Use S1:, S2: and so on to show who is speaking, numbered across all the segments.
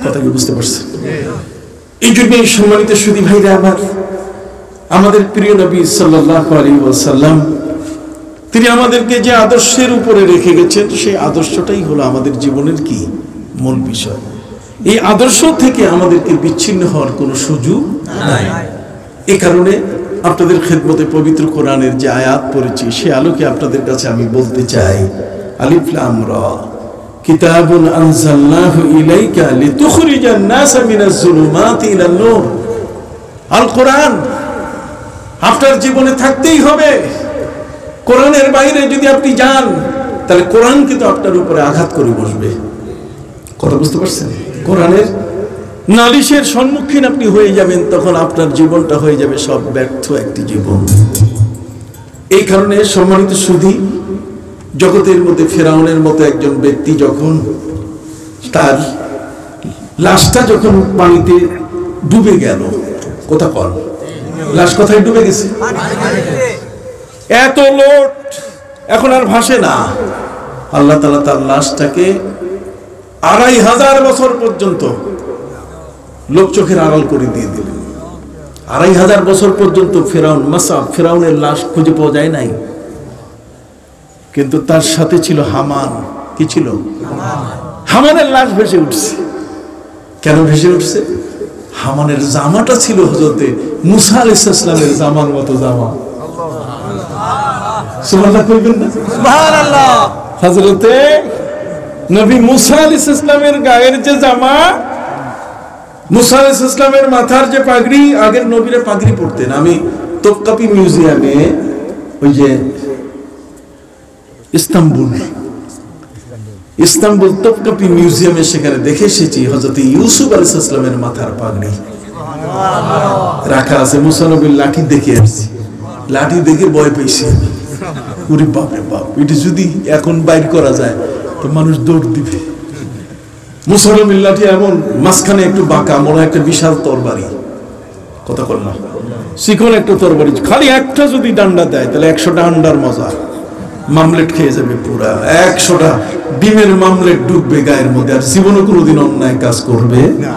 S1: কথা কি বুঝতে পারছেন? এই জন্যই সম্মানিত সুধী ভাইরা আমার, আমাদের প্রিয় নবী সাল্লাল্লাহু আলাইহি ওয়াসাল্লাম তিনি আমাদেরকে যে আদর্শের উপরে রেখে গেছেন, সেই আদর্শটাই হলো আমাদের জীবনের কি মূল বিষয়। এই আদর্শ থেকে আমাদেরকে বিচ্ছিন্ন হওয়ার কোনো সুযোগ নাই। এই কারণে আপনাদের খেদমতে পবিত্র কোরআনের যে আয়াত পড়েছি, সে আলোকে আপনাদের কাছে আমি বলতে চাই, আলিফ লাম রা কিতাবুন আনজালনাহু ইলাইকা লিতুখরিজান নাসা মিনাজ যুলুমাতি ইলান নূর। আল কোরআন আপনার জীবনে থাকতেই হবে। কোরআনের বাইরে যদি আপনি যান, তাহলে কোরআন কিন্তু আপনার উপরে আঘাত করে বসবে। কথা বুঝতে পারছেন? কোরআনের নালিশের সম্মুখীন আপনি হয়ে যাবেন, তখন আপনার জীবনটা হয়ে যাবে সব ব্যর্থ একটি জীবন। এই কারণে সম্মানিত সুধী, জগতের মধ্যে ফেরাউনের মতো একজন ব্যক্তি যখন তার লাশটা যখন পানিতে ডুবে গেল, কথা বল, লাশ কোথায় ডুবে গেছে? এত লোট, এখন আর ভাসে না। আল্লাহ তাআলা তার লাশটাকে 2500 বছর পর্যন্ত লোক চোখের আড়াল করে দিয়ে দিলেন। 2500 বছর পর্যন্ত ফেরাউনের লাশ খুঁজে পাওয়া যায় নাই। কিন্তু তার সাথে ছিল হামান। কি ছিল? হামানের লাশ ভেসে উঠছে। কেন ভেসে উঠছে? হামানের জামাটা ছিল হযরতে মুসা আলাইহিস সালামের জামার মতো জামা। সুবহানাল্লাহ কইবেন না? সুবহানাল্লাহ। হযরতে নবী মুসা আলাইহিস সালামের গায়ের যে জামা, মুসা আলাইহিস সালামের মাথার যে পাগড়ি, আগের নবীরা পাগড়ি পরতেন। আমি তোপকাপি মিউজিয়ামে, ওই যে ইস্তাম্বুল তোপকাপি মিউজিয়ামে, সেখানে দেখে এসেছি হযরত ইউসুফ আলাইহিস সালামের মাথার পাগড়ি রাখা আছে। মুসা নবীর লাঠি দেখে আসছি, লাঠি দেখে ভয় পেয়েছি। ওরে বাপ রে বাপ, এটা যদি এখন বাইর করা যায় তো মানুষ দৌড় দিবে। মুসা নবীর লাঠি এমন মাঝখানে একটু বাঁকা, মনে হয় একটা বিশাল তরবারি। কথা বললাম, শিখন একটা তরবারি, খালি একটা যদি ডান্ডা দেয় তাহলে 100টা আন্ডার মজা, মামলেট খেয়ে যাবে পুরা। 100টা ডিমের মামলেট ডুববে গায়ের মধ্যে, আর জীবনে কোনোদিন অন্যায় কাজ করবে না।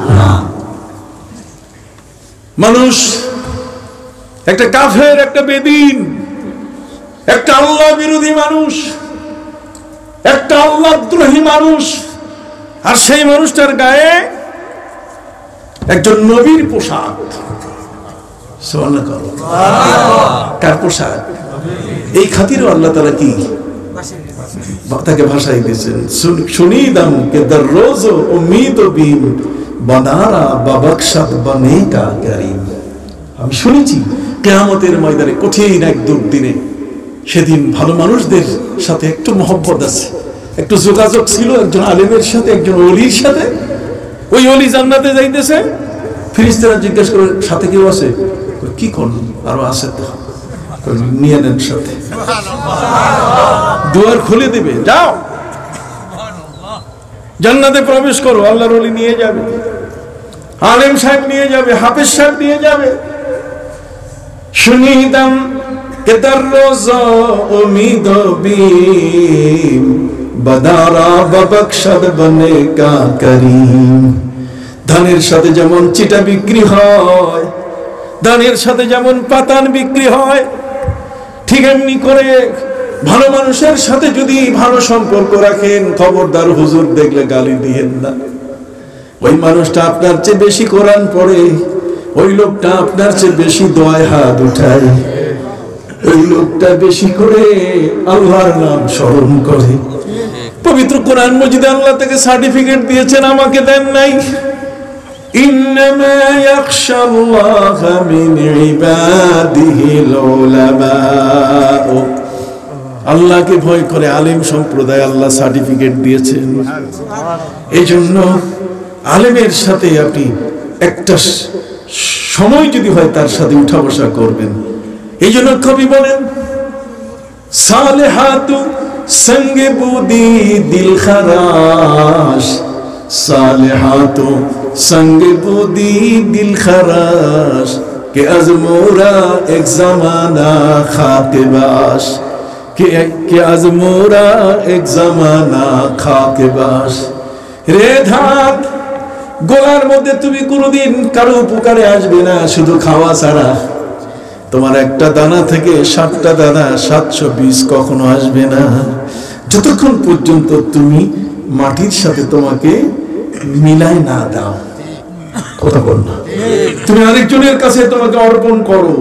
S1: মানুষ একটা কাফের, একটা বেদিন, একটা আল্লাহ বিরোধী মানুষ, একটা আল্লাহদ্রোহী মানুষ, আর সেই মানুষটার গায়ে একজন নবীর পোশাক। সুবহানাল্লাহ। কার পোশাক? এই খাতিরে আল্লাহ তাআলা কি তাকে ভাষায় দিয়েছেন, শুনিদাম কে দররোজ উম্মীদ বিম বানারা বাবকশাত বনেকা করিম। আমি শুনেছি কিয়ামতের ময়দানে কঠিন এক দুর্দিনে, সেদিন ভালো মানুষদের সাথে একটু মহব্বত আছে, একটু যোগাযোগ ছিল একজন আলেমের সাথে, একজন ওলির সাথে। ওই ওলি জান্নাতে যাইতেছে, ফেরেশতারা জিজ্ঞাসা করে সাথে কেউ আছে? কি করুন, আরো আছে তো, নিয়ে নেন সাথে, দুয়ার খুলে দেবে, যাও জান্নাতে প্রবেশ করো। আল্লাহর ওলি নিয়ে যাবে, আলেম সাহেব নিয়ে যাবে, হাফেজ সাহেব নিয়ে যাবে। শুনিদাম কে দররোজ উম্মীদ বিম বাদারা বাবকশাদ বনেকা করিম। ধানের সাথে যেমন চিটা বিক্রি হয়, ধানের সাথে যেমন পাতান বিক্রি হয়, ঠিক এমনি করে ভালো মানুষের সাথে যদি ভালো সম্পর্ক রাখেন, খবরদার হুজুর দেখলে গালি দিয়েন না। ওই মানুষটা আপনার চেয়ে বেশি কোরআন পড়ে, ওই লোকটা আপনার চেয়ে বেশি দোয়ায় হাত উঠায়, ওই লোকটা বেশি করে আল্লাহর নাম স্মরণ করে। পবিত্র কোরআন মজিদে আল্লাহ থেকে সার্টিফিকেট দিয়েছেন, আমাকে দেন নাই। ইন্নামা ইয়াখশাল্লাহ মিন ইবাদিহিল উলামা। আল্লাহকে ভয় করে আলেম সম্প্রদায় আল্লাহ সার্টিফিকেট দিয়েছেন। এই জন্য আলেমের সাথে আপনি একটা সময় যদি হয় তার সাথে উঠা বসা করবেন। এই জন্য কবি বলেন, সালেহাতু সঙ্গে বুদি দিল খারাশ, সালেহাতু সঙ্গে বুদি দিল খারাশ, কে আজমোরা এক জামানা খাকে বাস, কে আজমোরা এক জামানা খাকে বাস। রে ধাত গোলার মধ্যে তুমি কোনোদিন কারো উপকারে আসবে না, শুধু খাওয়া ছাড়া। তোমার একটা দানা থেকে 7টা দানা 720 কখনো আসবে না, যতক্ষণ পর্যন্ত তুমি মাটির সাথে তোমাকে মিলাই না দাও। কথা বল না, তুমি আরেকজনের কাছে তোমাকে অর্পণ করো,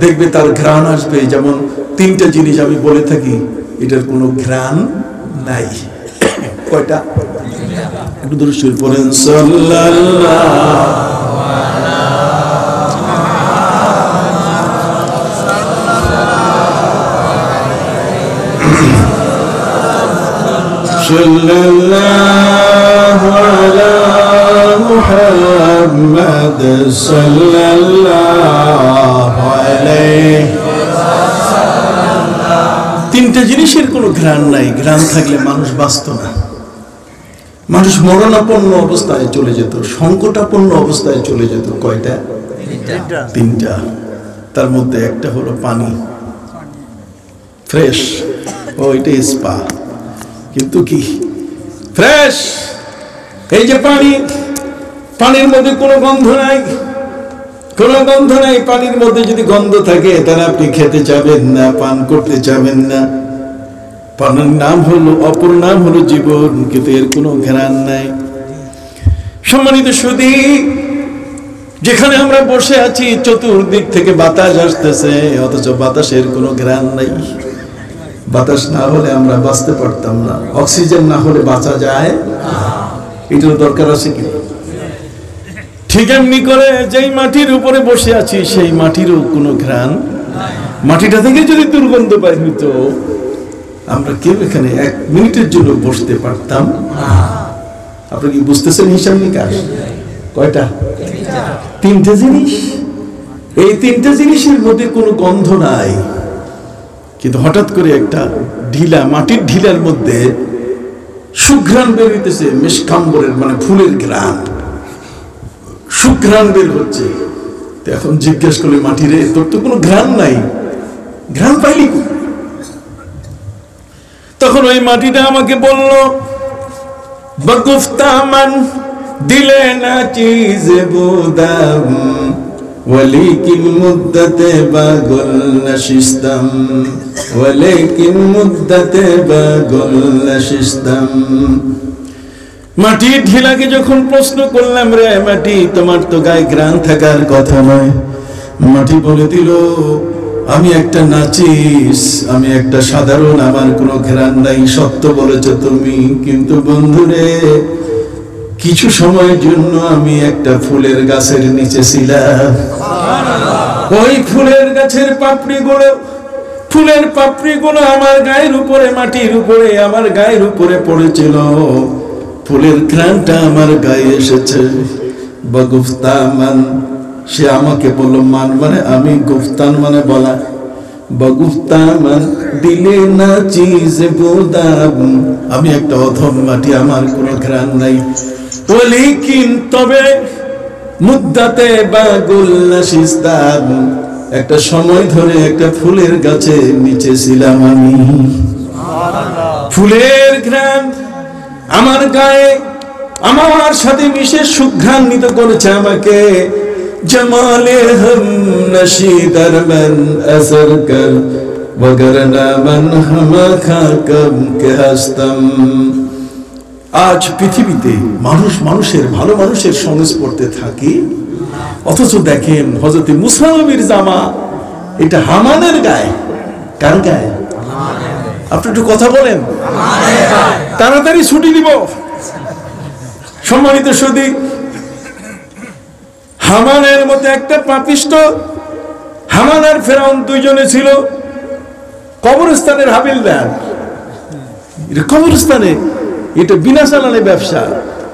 S1: দেখবে তার ঘ্রাণ আসবে। যেমন 3টা জিনিস আমি বলে থাকি, এটার কোনো ঘ্রাণ নাই। কয়টা? একটু দূরে শুয়ে পড়েন সাল্লাল্লাহু আলা মুহাম্মাদ সাল্লাল্লাহু আলাইহি। 3টা জিনিসের কোনো ঘ্রাণ নাই। ঘ্রাণ থাকলে মানুষ বাঁচত না, মানুষ মরণাপন্ন অবস্থায় চলে যেত, সংকটাপন্ন অবস্থায় চলে যেত। কয়টা? 3টা। তার মধ্যে একটা হলো পানি, ফ্রেশ। ওইটা স্পা, কিন্তু কি ফ্রেশ? এই যে পানি, পানির মধ্যে কোনো গন্ধ নাই, কোনো গন্ধ নাই। পানির মধ্যে যদি গন্ধ থাকে তাহলে আপনি খেতে চাবেন না, পান করতে চাবেন না। পানির নাম হলো, অপর নাম হলো জীবন, কিন্তু এর কোনো ঘ্রাণ নাই। সম্মানিত সুধী, যেখানে আমরা বসে আছি চতুর্দিক থেকে বাতাস আসতেছে, অথচ বাতাসের কোনো ঘ্রাণ নাই। বাতাস না হলে আমরা বাঁচতে পারতাম না, অক্সিজেন না হলে বাঁচা যায় না। এটার দরকার আছে কি? ঠিক এমনি করে যেই মাটির উপরে বসে আছি সেই মাটিরও কোনো ঘ্রাণ, মাটিটা থেকে যদি দুর্গন্ধ বাইর হইতো আমরা কেউ এখানে 1 মিনিটের জন্য বসতে পারতাম না। আপনি কি বুঝতেছেন হিসাব নিকাশ? কয়টা? 3টে জিনিস। এই 3টে জিনিসের মধ্যে কোনো গন্ধ নাই, কিন্তু হঠাৎ করে একটা ঢিলা, মাটির ঢিলার মধ্যে সুঘ্রাণ বের হইতেছে, মিষ্কাম্বরের মানে ফুলের ঘ্রাণ, সুঘ্রাণ বের হচ্ছে। তো এখন জিজ্ঞেস করলে, মাটি রে, তোর তো কোনো ঘ্রাণ নাই, ঘ্রাণ পাইলি? তখন ওই মাটিটা আমাকে বলল, বগুফতামান দিলে না চিজ বুদাম ওয়ালিকিন মুদ্দাতে বাগুল নশিস্তাম, ওয়ালিকিন মুদ্দাতে বাগুল নশিস্তাম। মাটির ঢিলাকে যখন প্রশ্ন করলাম, রে মাটি, তোমার তো গায়ে ঘ্রাণ থাকার কথা নয়, মাটি বলে দিল, আমি একটা নাচিস, আমি একটা সাধারণ, আমার কোনো ঘ্রাণ নাই। সত্য বলেছ তুমি, কিন্তু বন্ধুরে, কিছু সময়ের জন্য আমি একটা ফুলের গাছের নিচে ছিলাম। ওই ফুলের গাছের পাপড়িগুলো, ফুলের পাপড়িগুলো আমার গায়ের উপরে, মাটির উপরে, আমার গায়ের উপরে পড়েছিল। ফুলের ঘ্রাণটা আমার গায়ে এসেছে। বগুফতামান, সে আমাকে বলল, মান মানে আমি, গুফতান মানে বলা। বগুফতামান দিলে না চিজ বুদাম, আমি একটা অধম মাটি, আমার কোনো ঘ্রাণ নাই। ওয়ালিকিন, তবে মুদ্দাতে বাগুল নশিস্তাম, একটা সময় ধরে একটা ফুলের গাছে নিচে ছিলাম আমি। ফুলের ঘ্রাণ আমার গায়ে, আমার সাথে মিশে সুঘ্রান্বিত করেছে আমাকে। জমালে হম নশীদার মন আসর কর, वगरना मन हम खाकम के हस्तम। আজ পৃথিবীতে মানুষ মানুষের, ভালো মানুষের সংস্পর্শে থাকে, অথচ দেখেন হযরত মুসা নবীর জামা, এটা হামানের গায়ে। কার গায়ে? আপনি একটু কথা বলেন, তাড়াতাড়ি ছুটি দিব। সম্মানিত সুধী, হামানের মতো একটা পাপিষ্ট, হামান আর ফেরাউন দুইজনে ছিল কবরস্থানের হাবিলদার। কবরস্থানে এটা বিনা চালানে ব্যবসা,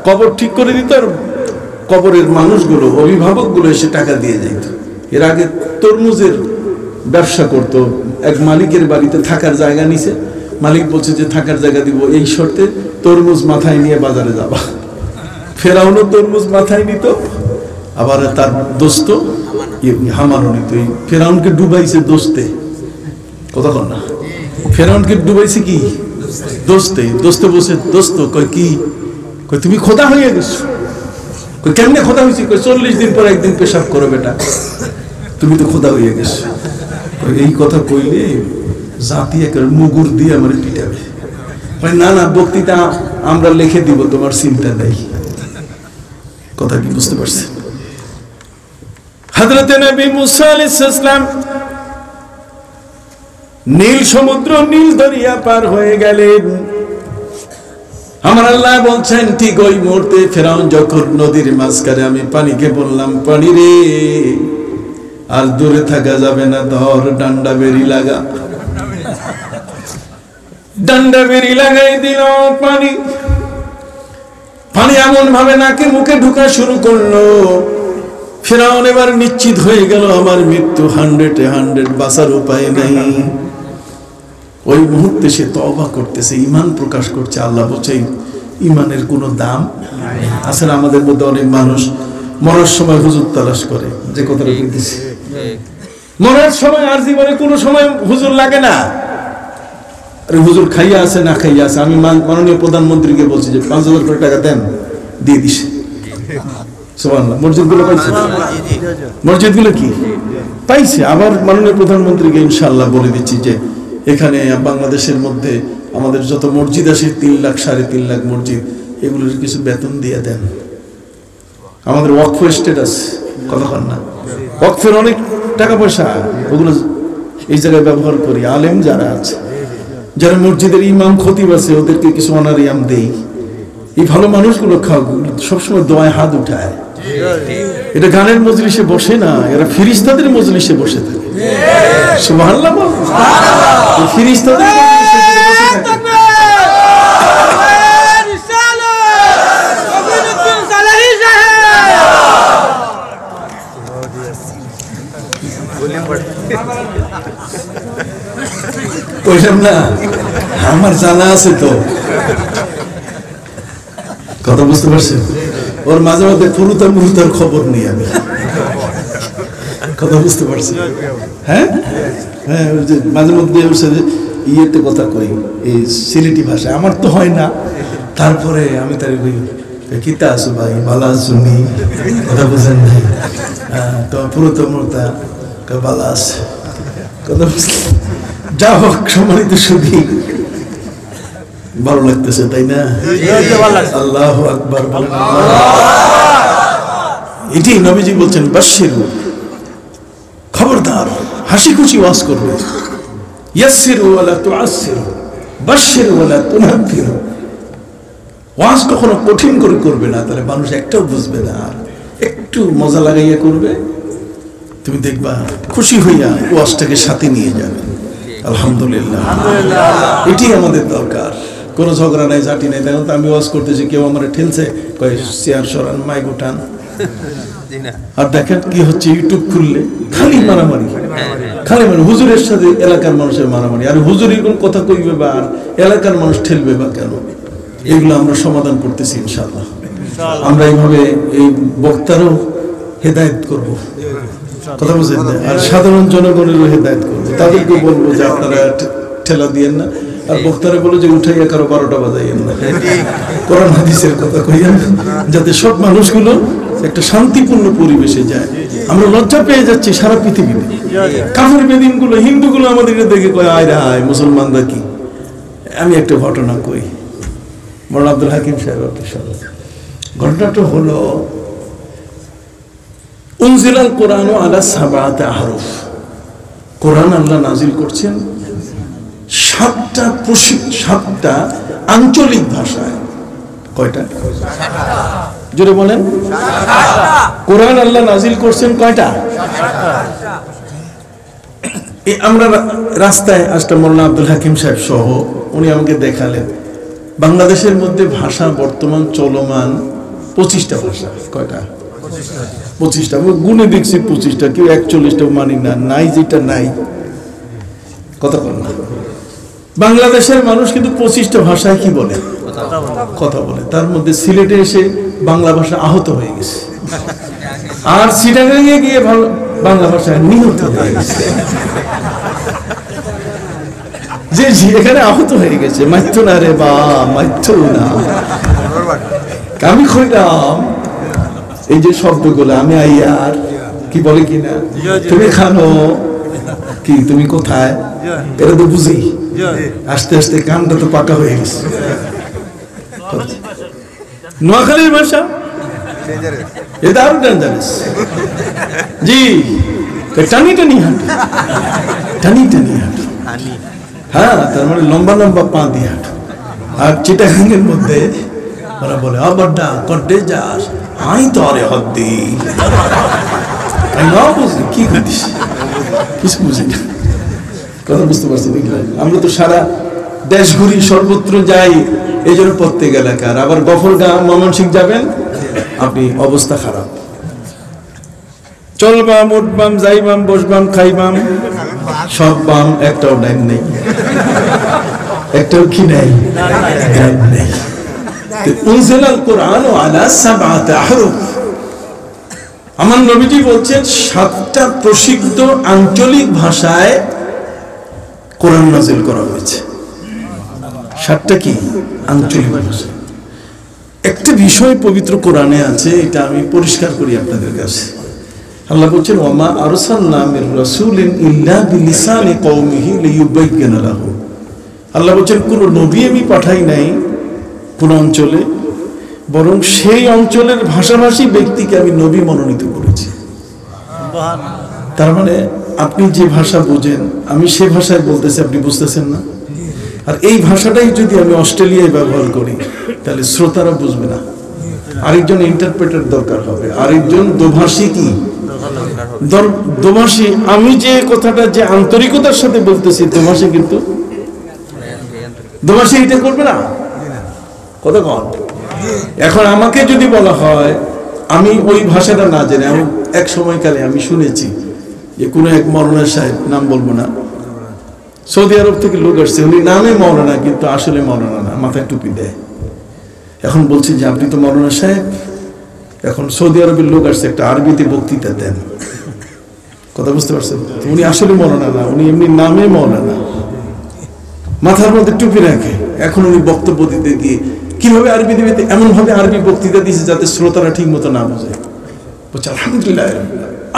S1: কবর ঠিক করে দিত, আর কবরের মানুষগুলো, অভিভাবকগুলো এসে টাকা দিয়ে যেত। এর আগে তরমুজের ব্যবসা করত। এক মালিকের বাড়িতে থাকার জায়গা নিছে, মালিক বলছে যে থাকার জায়গা দিব এই শর্তে তরমুজ মাথায় নিয়ে বাজারে যাবা। ফেরাউনও তরমুজ মাথায় নিত, আবার তার দোস্ত হামানও নিত। ফেরাউনকে ডুবাইছে দোস্তে, কথা কর না, ফেরাউনকে ডুবাইছে কি দোস্তে। দোস্তে বসে, দোস্ত কয় কি, কয় তুমি খোদা হয়ে গেছো। কেমনে খোদা হয়েছি? 40 দিন পর একদিন পেশাব করো বেটা, তুমি তো খোদা হয়ে গেছো। এই কথা কইলে জাতি একের মুগুর দিয়ে আমার পিটাবে। না না, বক্তৃতা আমরা লিখে দিব, তোমার চিন্তা নেই। কথা কি বুঝতে পারছেন? হযরতে নবী মুসা আলাইহিস সালাম নীল সমুদ্র, নীল দরিয়া পার হয়ে গেলেন। আমার আল্লাহ বলছেন ঠিক ওই মুহূর্তে ফেরাউন যখন নদীর মাঝখানে, আমি পানিকে বললাম, পানি রে আর দূরে থাকা যাবে না, ধর ডান্ডা বেরি লাগা। ডান্ডা বেরি লাগাই দিল পানি। পানি এমন ভাবে নাকে মুখে ঢুকা শুরু করলো। ফেরাউন এবার নিশ্চিত হয়ে গেল আমার মৃত্যু 100 বাঁচার উপায় নাই। ওই মুহূর্তে সে তওবা করতেছে, ঈমান প্রকাশ করছে। আল্লাহ বলছে ঈমানের কোনো দাম আছে না? আমাদের মধ্যে অনেক মানুষ মরার সময় হুজুর তালাশ করে, যে কথাটা বলতেছি, মরার সময় আর জীবনে কোনো সময় হুজুর লাগে না। আরে হুজুর খাইয়া আছে না খাইয়া আছে, আমি মাননীয় প্রধানমন্ত্রীকে বলছি যে 5,000 করে টাকা দেন, দিয়ে দিছে। সুবহানাল্লাহ। মসজিদগুলো পাইছে, মসজিদগুলো কি পাইছে। আবার মাননীয় প্রধানমন্ত্রীকে ইনশাআল্লাহ বলে দিচ্ছি যে এখানে বাংলাদেশের মধ্যে আমাদের যত মসজিদ আছে 3 লাখ 3.5 লাখ মসজিদ, এগুলোর কিছু বেতন দিয়ে দেন। আমাদের ওয়াকফ এস্টেট আছে, কথা বল না, ওয়াকফের অনেক টাকা পয়সা, ওগুলো এই জায়গায় ব্যবহার করি। আলেম যারা আছে, যারা মসজিদের ইমাম খতিব আছে, ওদেরকে কিছু অনারিয়াম দেই। এই ভালো মানুষগুলো সবসময় দোয়ায় হাত উঠায়। এটা গানের মজলিসে বসে না, এরা ফেরেশতাদের মজলিসে বসে থাকে। সুবহানাল্লাহ। ফেরেশতাদের মজলিসে বসে থাকে। কইলাম না, আমার জানা আছে তো, কথা বুঝতে পারছেন? ওর মাঝে মাঝে পুরুতার মুরুতার খবর নেই আমি, কথা বুঝতে পারছি। হ্যাঁ হ্যাঁ, মাঝে মধ্যে ইয়েতে কথা কই, এই সিলেটি ভাষা, আমার তো হয় না। তারপরে আমি তার কিতা আছো ভাই, ভালো আছো নি, কথা বুঝেন নাই, তো পুরুতা মুরুতা ভালো আছে, কথা বুঝলি। যা হোক, সম্মানিত সুধী, ভালো লাগতেছে তাই না? আল্লাহু আকবার। এটি নবীজি বলছেন, বাশশিরু, খবরদার, হাসি খুশি ওয়াজ করবে। ইয়াসসিরু ওয়ালা তুআসসিরু, বাশশিরু ওয়ালা তুনাফিরু। ওয়াজ কখনো কঠিন করে করবে না, তাহলে মানুষ একটাও বুঝবে না। আর একটু মজা লাগাইয়া করবে, তুমি দেখবা খুশি হইয়া ওয়াজটাকে সাথে নিয়ে যাবে। আলহামদুলিল্লাহ, এটি আমাদের দরকার। কোনো ঝগড়া নাই, জাতি নাই। দেখুন তো, আমি ওয়াজ করতেছি, কেউ আমার ঠেলছে, কয় চেয়ার সরান, মাইক উঠান, আর দেখেন কি হচ্ছে, ইউটিউব খুললে খালি মারামারি, খালি মানে হুজুরের সাথে এলাকার মানুষের মারামারি। আর হুজুর এরকম কথা কইবে বা আর এলাকার মানুষ ঠেলবে বা কেন? এগুলো আমরা সমাধান করতেছি ইনশাআল্লাহ। আমরা এইভাবে এই বক্তারও হেদায়েত করব, কথা বুঝেন না, আর সাধারণ জনগণেরও হেদায়েত করবো। তাদেরকে বলবো যে আপনারা ঠেলা দিয়েন না, আর বক্তারা বলো যে উঠাইয়া কারো 12টা বাজাইয়েন না। কোরআন হাদিসের কথা কইয়া, যাতে সব মানুষগুলো একটা শান্তিপূর্ণ পরিবেশে যায়। আমরা লজ্জা পেয়ে যাচ্ছি সারা পৃথিবীতে। কাফের বেদিনগুলো, হিন্দুগুলো আমাদেরকে দেখে কয় আয় রে আয়, মুসলমানরা কি। আমি একটা ঘটনা কই, মৌলানা আব্দুল হাকিম সাহেব, ঘটনাটা হলো, উনজিলাল কোরআন আলা সাবআতি আহরুফ, কোরআন আল্লাহ নাজিল করছেন 7টা আঞ্চলিক ভাষায়। কয়টা? জোরে বলেন। কোরআন আল্লাহ নাজিল করছেন কয়টা? আমরা রাস্তায় আসলে মৌলানা আব্দুল হাকিম সাহেব সহ, উনি আমাকে দেখালেন বাংলাদেশের মধ্যে ভাষা বর্তমান চলমান 25টা ভাষা। কয়টা? 25টা। আমি গুনে দেখছি 25টা, কেউ 41টা মানি না, নাই যেটা নাই, কথা বল না। বাংলাদেশের মানুষ কিন্তু 25টা ভাষায় কি বলে? কথা বলে। তার মধ্যে সিলেটে এসে বাংলা ভাষা আহত হয়ে গেছে, আর চিটাগাঙে গিয়ে বাংলা ভাষা নিহত হয়ে গেছে। যে এখানে আহত হয়ে গেছে, মাইতো না রে বা, মাইতো না। আমি কইলাম এই যে শব্দগুলো আমি আইয়ার কি বলে কিনা, তুমি খানো কি, তুমি কোথায়, এটা তো বুঝি। আস্তে আস্তে কানটা তো পাকা হয়ে গেছে। নোয়াখালীর ভাষা এটা আরো ডেঞ্জারাস। জি, টানি টানি হাঁটু, টানি টানি হাঁটু। হ্যাঁ, তার মানে লম্বা লম্বা পা দিয়ে হাঁটু। আর চিটাগাঙ্গের মধ্যে ওরা বলে আবারটা কড্ডে যাস, আই তো আরে হদ্দি, আমি না বুঝি কি করিস, কিছু বুঝি না। কথা বুঝতে পারছি দেখলেন? আমরা তো সারা দেশ ঘুরি, সর্বত্র যাই, এই জন্য প্রত্যেক এলাকার। আবার গফরগাঁও ময়মনসিংহ যাবেন আপনি, অবস্থা খারাপ। চলবাম, উঠবাম, যাইবাম, বসবাম, খাইবাম, সব বাম, একটাও ডাইন নেই, একটাও কি নেই, ডাইন নেই। উনজিলাল কুরআন আলা সাবআতি আহরুফ। আমার নবীজি বলছেন 7টা প্রসিদ্ধ আঞ্চলিক ভাষায় কোরআন নাযিল করা হয়েছে। 7টা কি আঞ্চলিক ভাষা। একটা বিষয় পবিত্র কোরআনে আছে, এটা আমি পরিষ্কার করি আপনাদের কাছে। আল্লাহ বলছেন ওয়ামা আরসালনা মির রাসূলিন ইল্লা বিলিসানি কওমিহি লিয়ুবাইয়িনা লাহু। আল্লাহ বলছেন কোন নবী আমি পাঠাই নাই কোন অঞ্চলে, বরং সেই অঞ্চলের ভাষাভাষী ব্যক্তিকে আমি নবী মনোনীত করেছি। তার মানে আপনি যে ভাষা বোঝেন, আমি সে ভাষায় বলতেছি, আপনি বুঝতেছেন না। আর এই ভাষাটাই যদি আমি অস্ট্রেলিয়ায় ব্যবহার করি, তাহলে শ্রোতারা বুঝবে না। আরেকজন ইন্টারপ্রেটার দরকার হবে, আরেকজন দোভাষী। কি দোভাষী? আমি যে কথাটা যে আন্তরিকতার সাথে বলতেছি, দোভাষী কিন্তু দোভাষী এটা করবে না। কথা কন। এখন আমাকে যদি বলা হয় আমি ওই ভাষাটা না জেনে, এক সময়কালে আমি শুনেছি যে কোনো এক মৌলানা সাহেব, নাম বলবো না, সৌদি আরব থেকে লোক আসছে, উনি নামে মৌলানা কিন্তু আসলে মৌলানা না, মাথায় টুপি দেয়। এখন বলছি যে আপনি তো মৌলানা সাহেব, এখন সৌদি আরবের লোক আসছে, একটা আরবিতে বক্তৃতা দেন। কথা বুঝতে পারছেন? উনি আসলে মৌলানা না, উনি এমনি নামে মৌলানা, মাথার মধ্যে টুপি রাখে। এখন উনি বক্তব্য দিতে গিয়ে কিভাবে আরবি দিবে, এমন ভাবে আরবি বক্তৃতা দিয়েছে যাতে শ্রোতারা ঠিক মতো না বোঝে। বলছে আলহামদুলিল্লাহ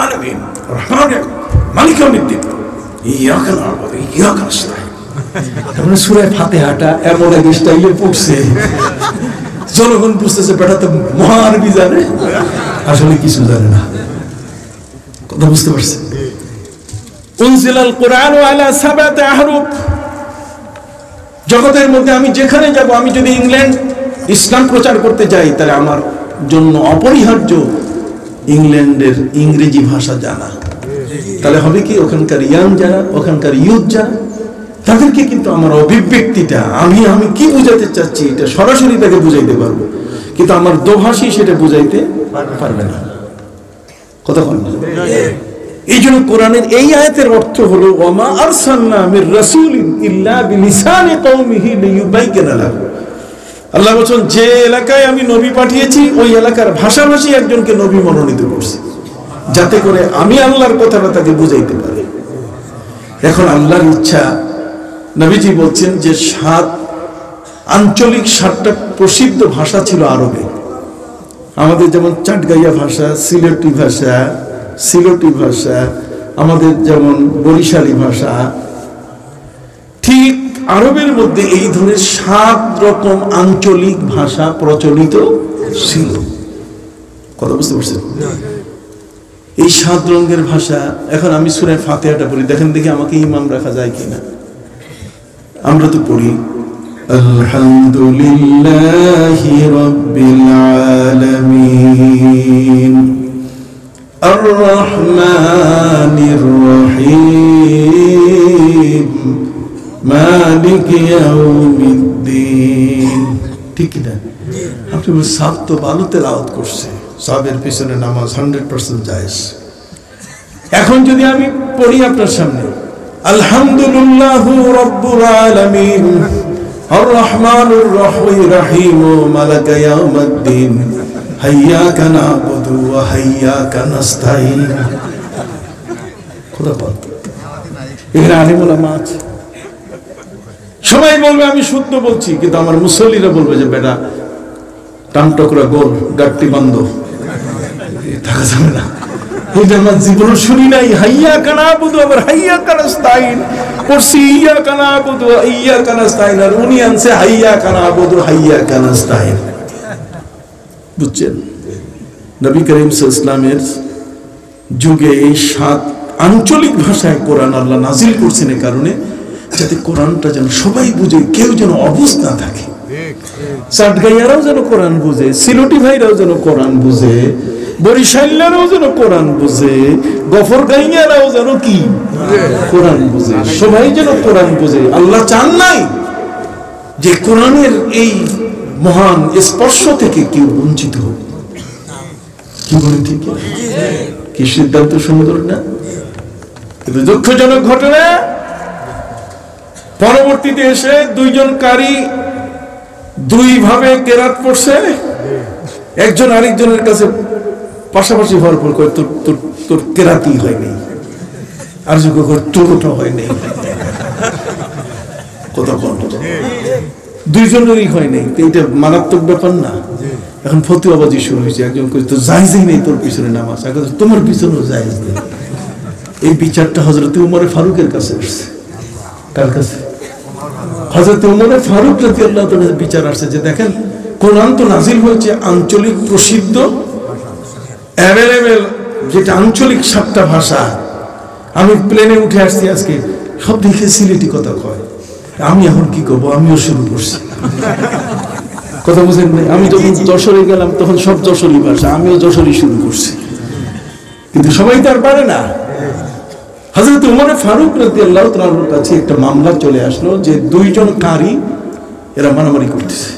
S1: আলামিন রহমানির মালিক ইয়াউমিদ্দিন ইয়াকা না'বুদু ওয়া ইয়াকা নাস্তাঈন। তারপরে সূরা ফাতিহাটা এমন এক স্টাইলে পড়ছে, জনগণ বুঝতেছে বেটা তো মহা আরবি জানে, আসলে কিছু জানে না। কথা বুঝতে পারছেন? উনজিলাল কুরআন আলা সাবআতি আহরুফ। জগতের মধ্যে আমি যেখানে যাব, আমি যদি ইংল্যান্ড ইসলাম প্রচার করতে যাই, তাহলে আমার জন্য অপরিহার্য ইংল্যান্ডের ইংরেজি ভাষা জানা। তাহলে হবে কি, ওখানকার ইয়াং যারা, ওখানকার ইউথ যারা, তাদেরকে কিন্তু আমার অভিব্যক্তিটা, আমি কি বুঝাতে চাচ্ছি, এটা সরাসরি তাকে বুঝাইতে পারবো, কিন্তু আমার দোভাষী সেটা বুঝাইতে পারবে না। কথা বল। এই জন্য কোরআনের এই আয়াতের অর্থ হলো ওয়ামা আরসালনা মির রাসূলিন ইল্লা বিলিসানি কওমিহি লিয়ুবাইয়িনা লাহু। আল্লাহ বলেন যে এলাকায় আমি নবী পাঠিয়েছি, ওই এলাকার ভাষাভাষী একজনকে নবী মনোনীত করছি, যাতে করে আমি আল্লাহর কথাটা তাকে বুঝাইতে পারি। এখন আল্লাহর ইচ্ছা, নবীজি বলছেন যে 7 আঞ্চলিক 7টা প্রসিদ্ধ ভাষা ছিল আরবে। আমাদের যেমন চাটগাইয়া ভাষা, সিলেটি ভাষা, আমাদের যেমন বরিশালী ভাষা, ঠিক আরবের মধ্যে এই ধরনের 7 রকম আঞ্চলিক ভাষা প্রচলিত ছিল। কথা বুঝতে পারছেন? এই 7 রঙের ভাষা। এখন আমি সূরা ফাতিহাটা পড়ি, দেখেন দেখি আমাকে ইমাম রাখা যায় কিনা। আমরা তো পড়ি আলহামদুলিল্লাহি রাব্বিল আলামিন আর রহমানির রহিম মালিক ইয়াউমিদ্দিন। ঠিক না? আপনি সব তো ভালো তেলাওয়াত করছে, সবের পিছনে নামাজ 100% জায়েজ। এখন যদি আমি পড়ি আপনার সামনে আলহামদুলিল্লাহু রাব্বুল আলামিন আর রহমানুর রহিম মালিক ইয়াউমিদ্দিন হাইয়াকা না'বুদু ওয়া হাইয়াকা নাস্তাঈন। খোদা বল, এখানে আলিম উলামা আছে, সবাই বলবে আমি শুদ্ধ বলছি, কিন্তু আমার মুসল্লিরা বলবে যে বেটা টামটকরা গোল, গাট্টি বন্ধ, থাকা যাবে না, এটা আমার জীবনে শুনি নাই। হাইয়া কানা বুধু, আবার হাইয়া কানাস্তাইন পড়ছি, ইয়া কানা বুধু ইয়া কানাস্তাইন, আর উনি আনছে হাইয়া কানা বুধু হাইয়া কানাস্তাইন। বুঝছেন, নবী করিম সাল্লাল্লাহু আলাইহি ওয়াসাল্লামের যুগে এই 7 আঞ্চলিক ভাষায় কোরআন আল্লাহ নাজিল করছেন এই কারণে, যাতে কোরআনটা যেন সবাই বুঝে, কেউ যেন অবুঝ না থাকে। চাটগাইয়ারাও যেন কোরআন বুঝে, সিলেটি ভাইরাও যেন কোরআন বুঝে, বরিশাইয়ারাও যেন কোরআন বুঝে, গফরগাইয়ারাও যেন কি কোরআন বুঝে, সবাই যেন কোরআন বুঝে। আল্লাহ চান নাই যে কোরআনের এই মহান স্পর্শ থেকে কেউ বঞ্চিত হোক। কি বলেন, ঠিক কি সিদ্ধান্ত সুন্দর না? কিন্তু দুঃখজনক ঘটনা, পরবর্তীতে এসে 2 জন কারি 2 ভাবে কেরাত পড়ছে, একজন আরেকজনের কাছে পাশাপাশি হওয়ার পর কয় তোর কেরাতই হয়নি, আর যোগ্য করে তোরটা হয়নি। কথা বল, 2 জনেরই হয় নাই, এইটা মারাত্মক ব্যাপার না? এখন ফতুয়াবাজি শুরু হয়েছে, একজন কই তো জায়েজই নেই তোর পিছনে নামাজ, তোমার পিছনেও জায়েজ নেই। এই বিচারটা হযরত উমর ফারুকের কাছে আসছে। কার কাছে? হযরত উমর ফারুক রাদিয়াল্লাহু তাআলার বিচার আসছে যে দেখেন, কোরআন তো নাজিল হয়েছে আঞ্চলিক প্রসিদ্ধ অ্যাভেলেবেল, যেটা আঞ্চলিক 7টা ভাষা। আমি প্লেনে উঠে আসছি আজকে, সব দেখে সিলেটি কথা কয়, আমি এখন কি করবো? আমিও শুরু করছি। কথা বুঝেন নাই? আমি যখন যশোরে গেলাম তখন সব যশোরী ভাষা, আমিও যশোরী শুরু করছি, কিন্তু সবাই তো আর পারে না। হযরত উমর ফারুক রাদিয়াল্লাহু তাআলার কাছে একটা মামলা চলে আসলো যে 2 জন কারি এরা মারামারি করতেছে।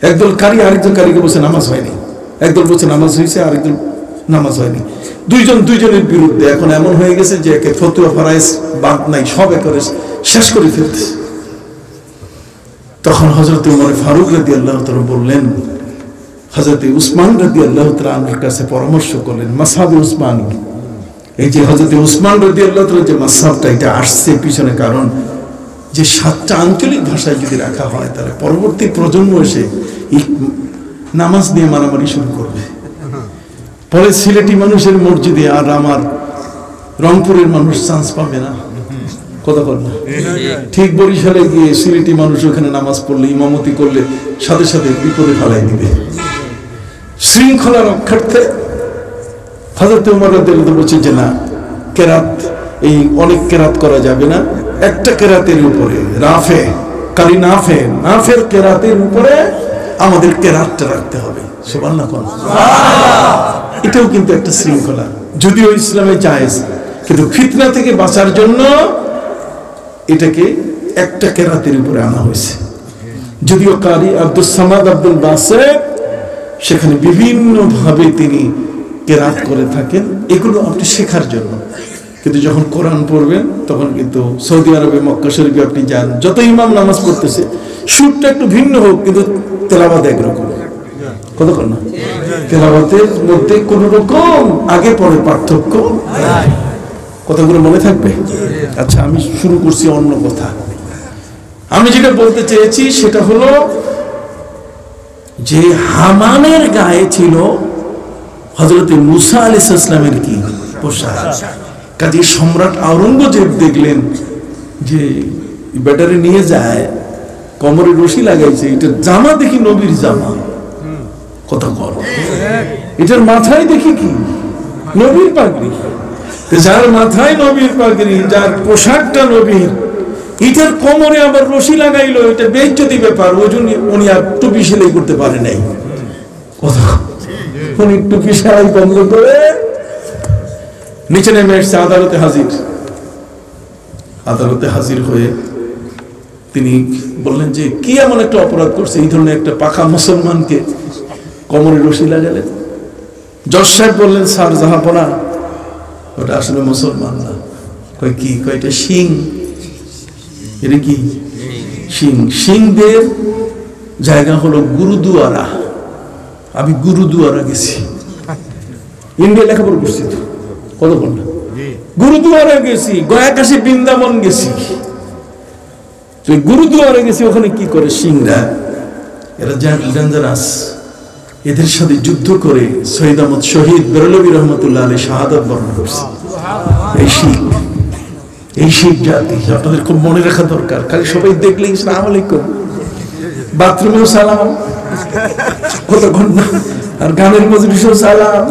S1: একদল কারি আরেকজন কারিকে বলছে নামাজ হয়নি, একদল বলছে নামাজ হয়েছে, আরেকজন নামাজ হয়নি। 2 জন 2 জনের বিরুদ্ধে। এখন এমন হয়ে গেছে যে একে ফতোয়া ফারাইজ বাদ নাই, সব করে শেষ করে ফেলতেছে। তখন হযরত উমর ফারুক রাদিয়াল্লাহু তাআলা বললেন, হযরত উসমান রাদিয়াল্লাহু তাআলার কাছে পরামর্শ করলেন, মাসহাবে উসমান। এই যে হযরত উসমান রাদিয়াল্লাহু তাআলা যে মাসহাবটা, এটা আসছে পিছনে কারণ যে 7টা আঞ্চলিক ভাষায় যদি রাখা হয় তাহলে পরবর্তী প্রজন্ম এসে নামাজ নিয়ে মারামারি শুরু করবে। পরে সিলেটি মানুষের মসজিদে আর আমার রংপুরের মানুষ চান্স পাবে না। কথা বল না? ঠিক বরিশালে গিয়ে সিলেটি মানুষ ওখানে নামাজ পড়লে, ইমামতি করলে সাথে সাথে বিপদে ফেলাই দিবে। শৃঙ্খলা রক্ষার্থে হযরত উমর রাদিয়াল্লাহু তাআলা বলছেন যে না, কেরাত এই অনেক কেরাত করা যাবে না, একটা কেরাতের উপরে রাফে কারি নাফের কেরাতের উপরে আমাদের কেরাতটা রাখতে হবে। সুবহানাল্লাহ। এটাও কিন্তু একটা শৃঙ্খলা, যদিও ইসলামে জায়েজ, কিন্তু ফিতনা থেকে বাঁচার জন্য এটাকে একটা কেরাতের উপরে আনা হয়েছে। যদিও কারি আব্দুস সামাদ আব্দুল বাসেত সেখানে বিভিন্ন ভাবে তিনি কেরাত করে থাকেন, এগুলো আপনি শেখার জন্য। কিন্তু যখন কোরআন পড়বেন তখন কিন্তু সৌদি আরবে মক্কা শরীফে আপনি যান, যত ইমাম নামাজ পড়তেছে সুরটা একটু ভিন্ন হোক, কিন্তু তেলাওয়াত একরকম। কত কর না? তেলাওয়াতের মধ্যে কোন রকম আগে পরে পার্থক্য নাই। কথাগুলো মনে থাকবে? আচ্ছা, আমি শুরু করছি অন্য কথা। আমি যেটা বলতে চেয়েছি সেটা হলো যে হামানের গায়ে ছিল হযরত মুসা আলাইহিস সালামের কি পোশাক। কাজে সম্রাট আওরঙ্গজেব দেখলেন যে ব্যাটারি নিয়ে যায়, কোমরে রশি লাগাইছে, এটা জামা দেখি নবীর জামা। কথা বল, এটার মাথায় দেখি কি নবীর পাগড়ি। যার মাথায় নবীর পাগড়ি, যার পোশাকটা নবীর, এটার কোমরে আবার রশি লাগাইলো, এটা বেইজ্জতি ব্যাপার। ওই জন্য উনি আর টুপি সেলাই করতে পারে নাই। কথা উনি টুপি সেলাই বন্ধ করে নিচে নেমে এসছে, আদালতে হাজির। আদালতে হাজির হয়ে তিনি বললেন যে কি এমন একটা অপরাধ করছে, এই ধরনের একটা পাকা মুসলমানকে কোমরে রশি লাগালেন। জজ সাহেব বললেন, স্যার জাহাপনা, ওটা আসলে মুসলমান না। কয় কি? কয় এটা সিং। এটা কি সিং? সিংদের জায়গা হলো গুরুদুয়ারা। আমি গুরুদুয়ারা গেছি, ইন্ডিয়া লেখাপড়া করছি তো। কত বল না? গুরুদুয়ারা গেছি, গয়াকাশী বৃন্দাবন গেছি, গুরুদুয়ারে গেছি। ওখানে কি করে সিংরা? এরা ডেঞ্জারাস। এদের সাথে যুদ্ধ করে শহীদ আহমদ শহীদ বেরলভী রহমতুল্লাহ আলাইহি শাহাদাত বরণ করছে। এই শিখ জাতি আপনাদের খুব মনে রাখা দরকার। খালি সবাই দেখলেই আসসালামু আলাইকুম, বাথরুমেও সালাম, কতক্ষণ না, আর গানের মজলিসেও সালাম,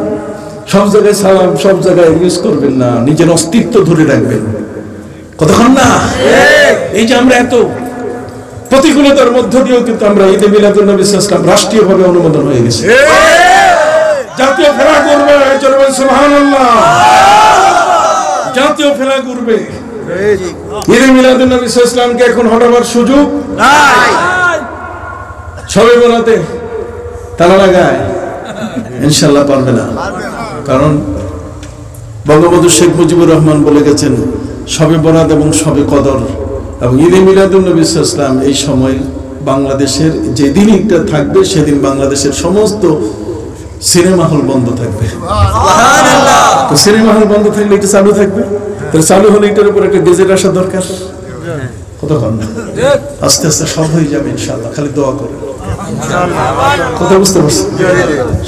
S1: সব জায়গায় সালাম, সব জায়গায় ইউজ করবেন না, নিজের অস্তিত্ব ধরে রাখবেন, কতক্ষণ না। এই যে আমরা এত প্রতিকূলতার মধ্য দিয়েও কিন্তু আমরা ঈদে মিলাদুন নবী সাল্লাল্লাহু আলাইহি ওয়াসাল্লাম রাষ্ট্রীয়ভাবে অনুমোদন হয়ে গেছে। জাতীয় ফেলা করবে, চলবেন সুবহানাল্লাহ, জাতীয় ফেলা করবে। ঈদে মিলাদুন নবী সাল্লাল্লাহু আলাইহি ওয়াসাল্লামকে এখন হটাবার সুযোগ নাই। সবে বরাতে তালা লাগায় ইনশাআল্লাহ পারবে না, কারণ বঙ্গবন্ধু শেখ মুজিবুর রহমান বলে গেছেন সবে বরাত এবং সবে কদর এবং ঈদে মিলাদুন নবী সাল্লাল্লাহু আলাইহি ওয়াসাল্লাম এই সময় বাংলাদেশের যেদিন এটা থাকবে সেদিন বাংলাদেশের সমস্ত সিনেমা হল বন্ধ থাকবে। তো সিনেমা হল বন্ধ থাকলে এটা চালু থাকবে, তাহলে চালু হলে এটার উপর একটা গেজেট আসা দরকার, কতক্ষণ না, আস্তে আস্তে সব হয়ে যাবে ইনশাআল্লাহ, খালি দোয়া করে। কথা বুঝতে পারছেন?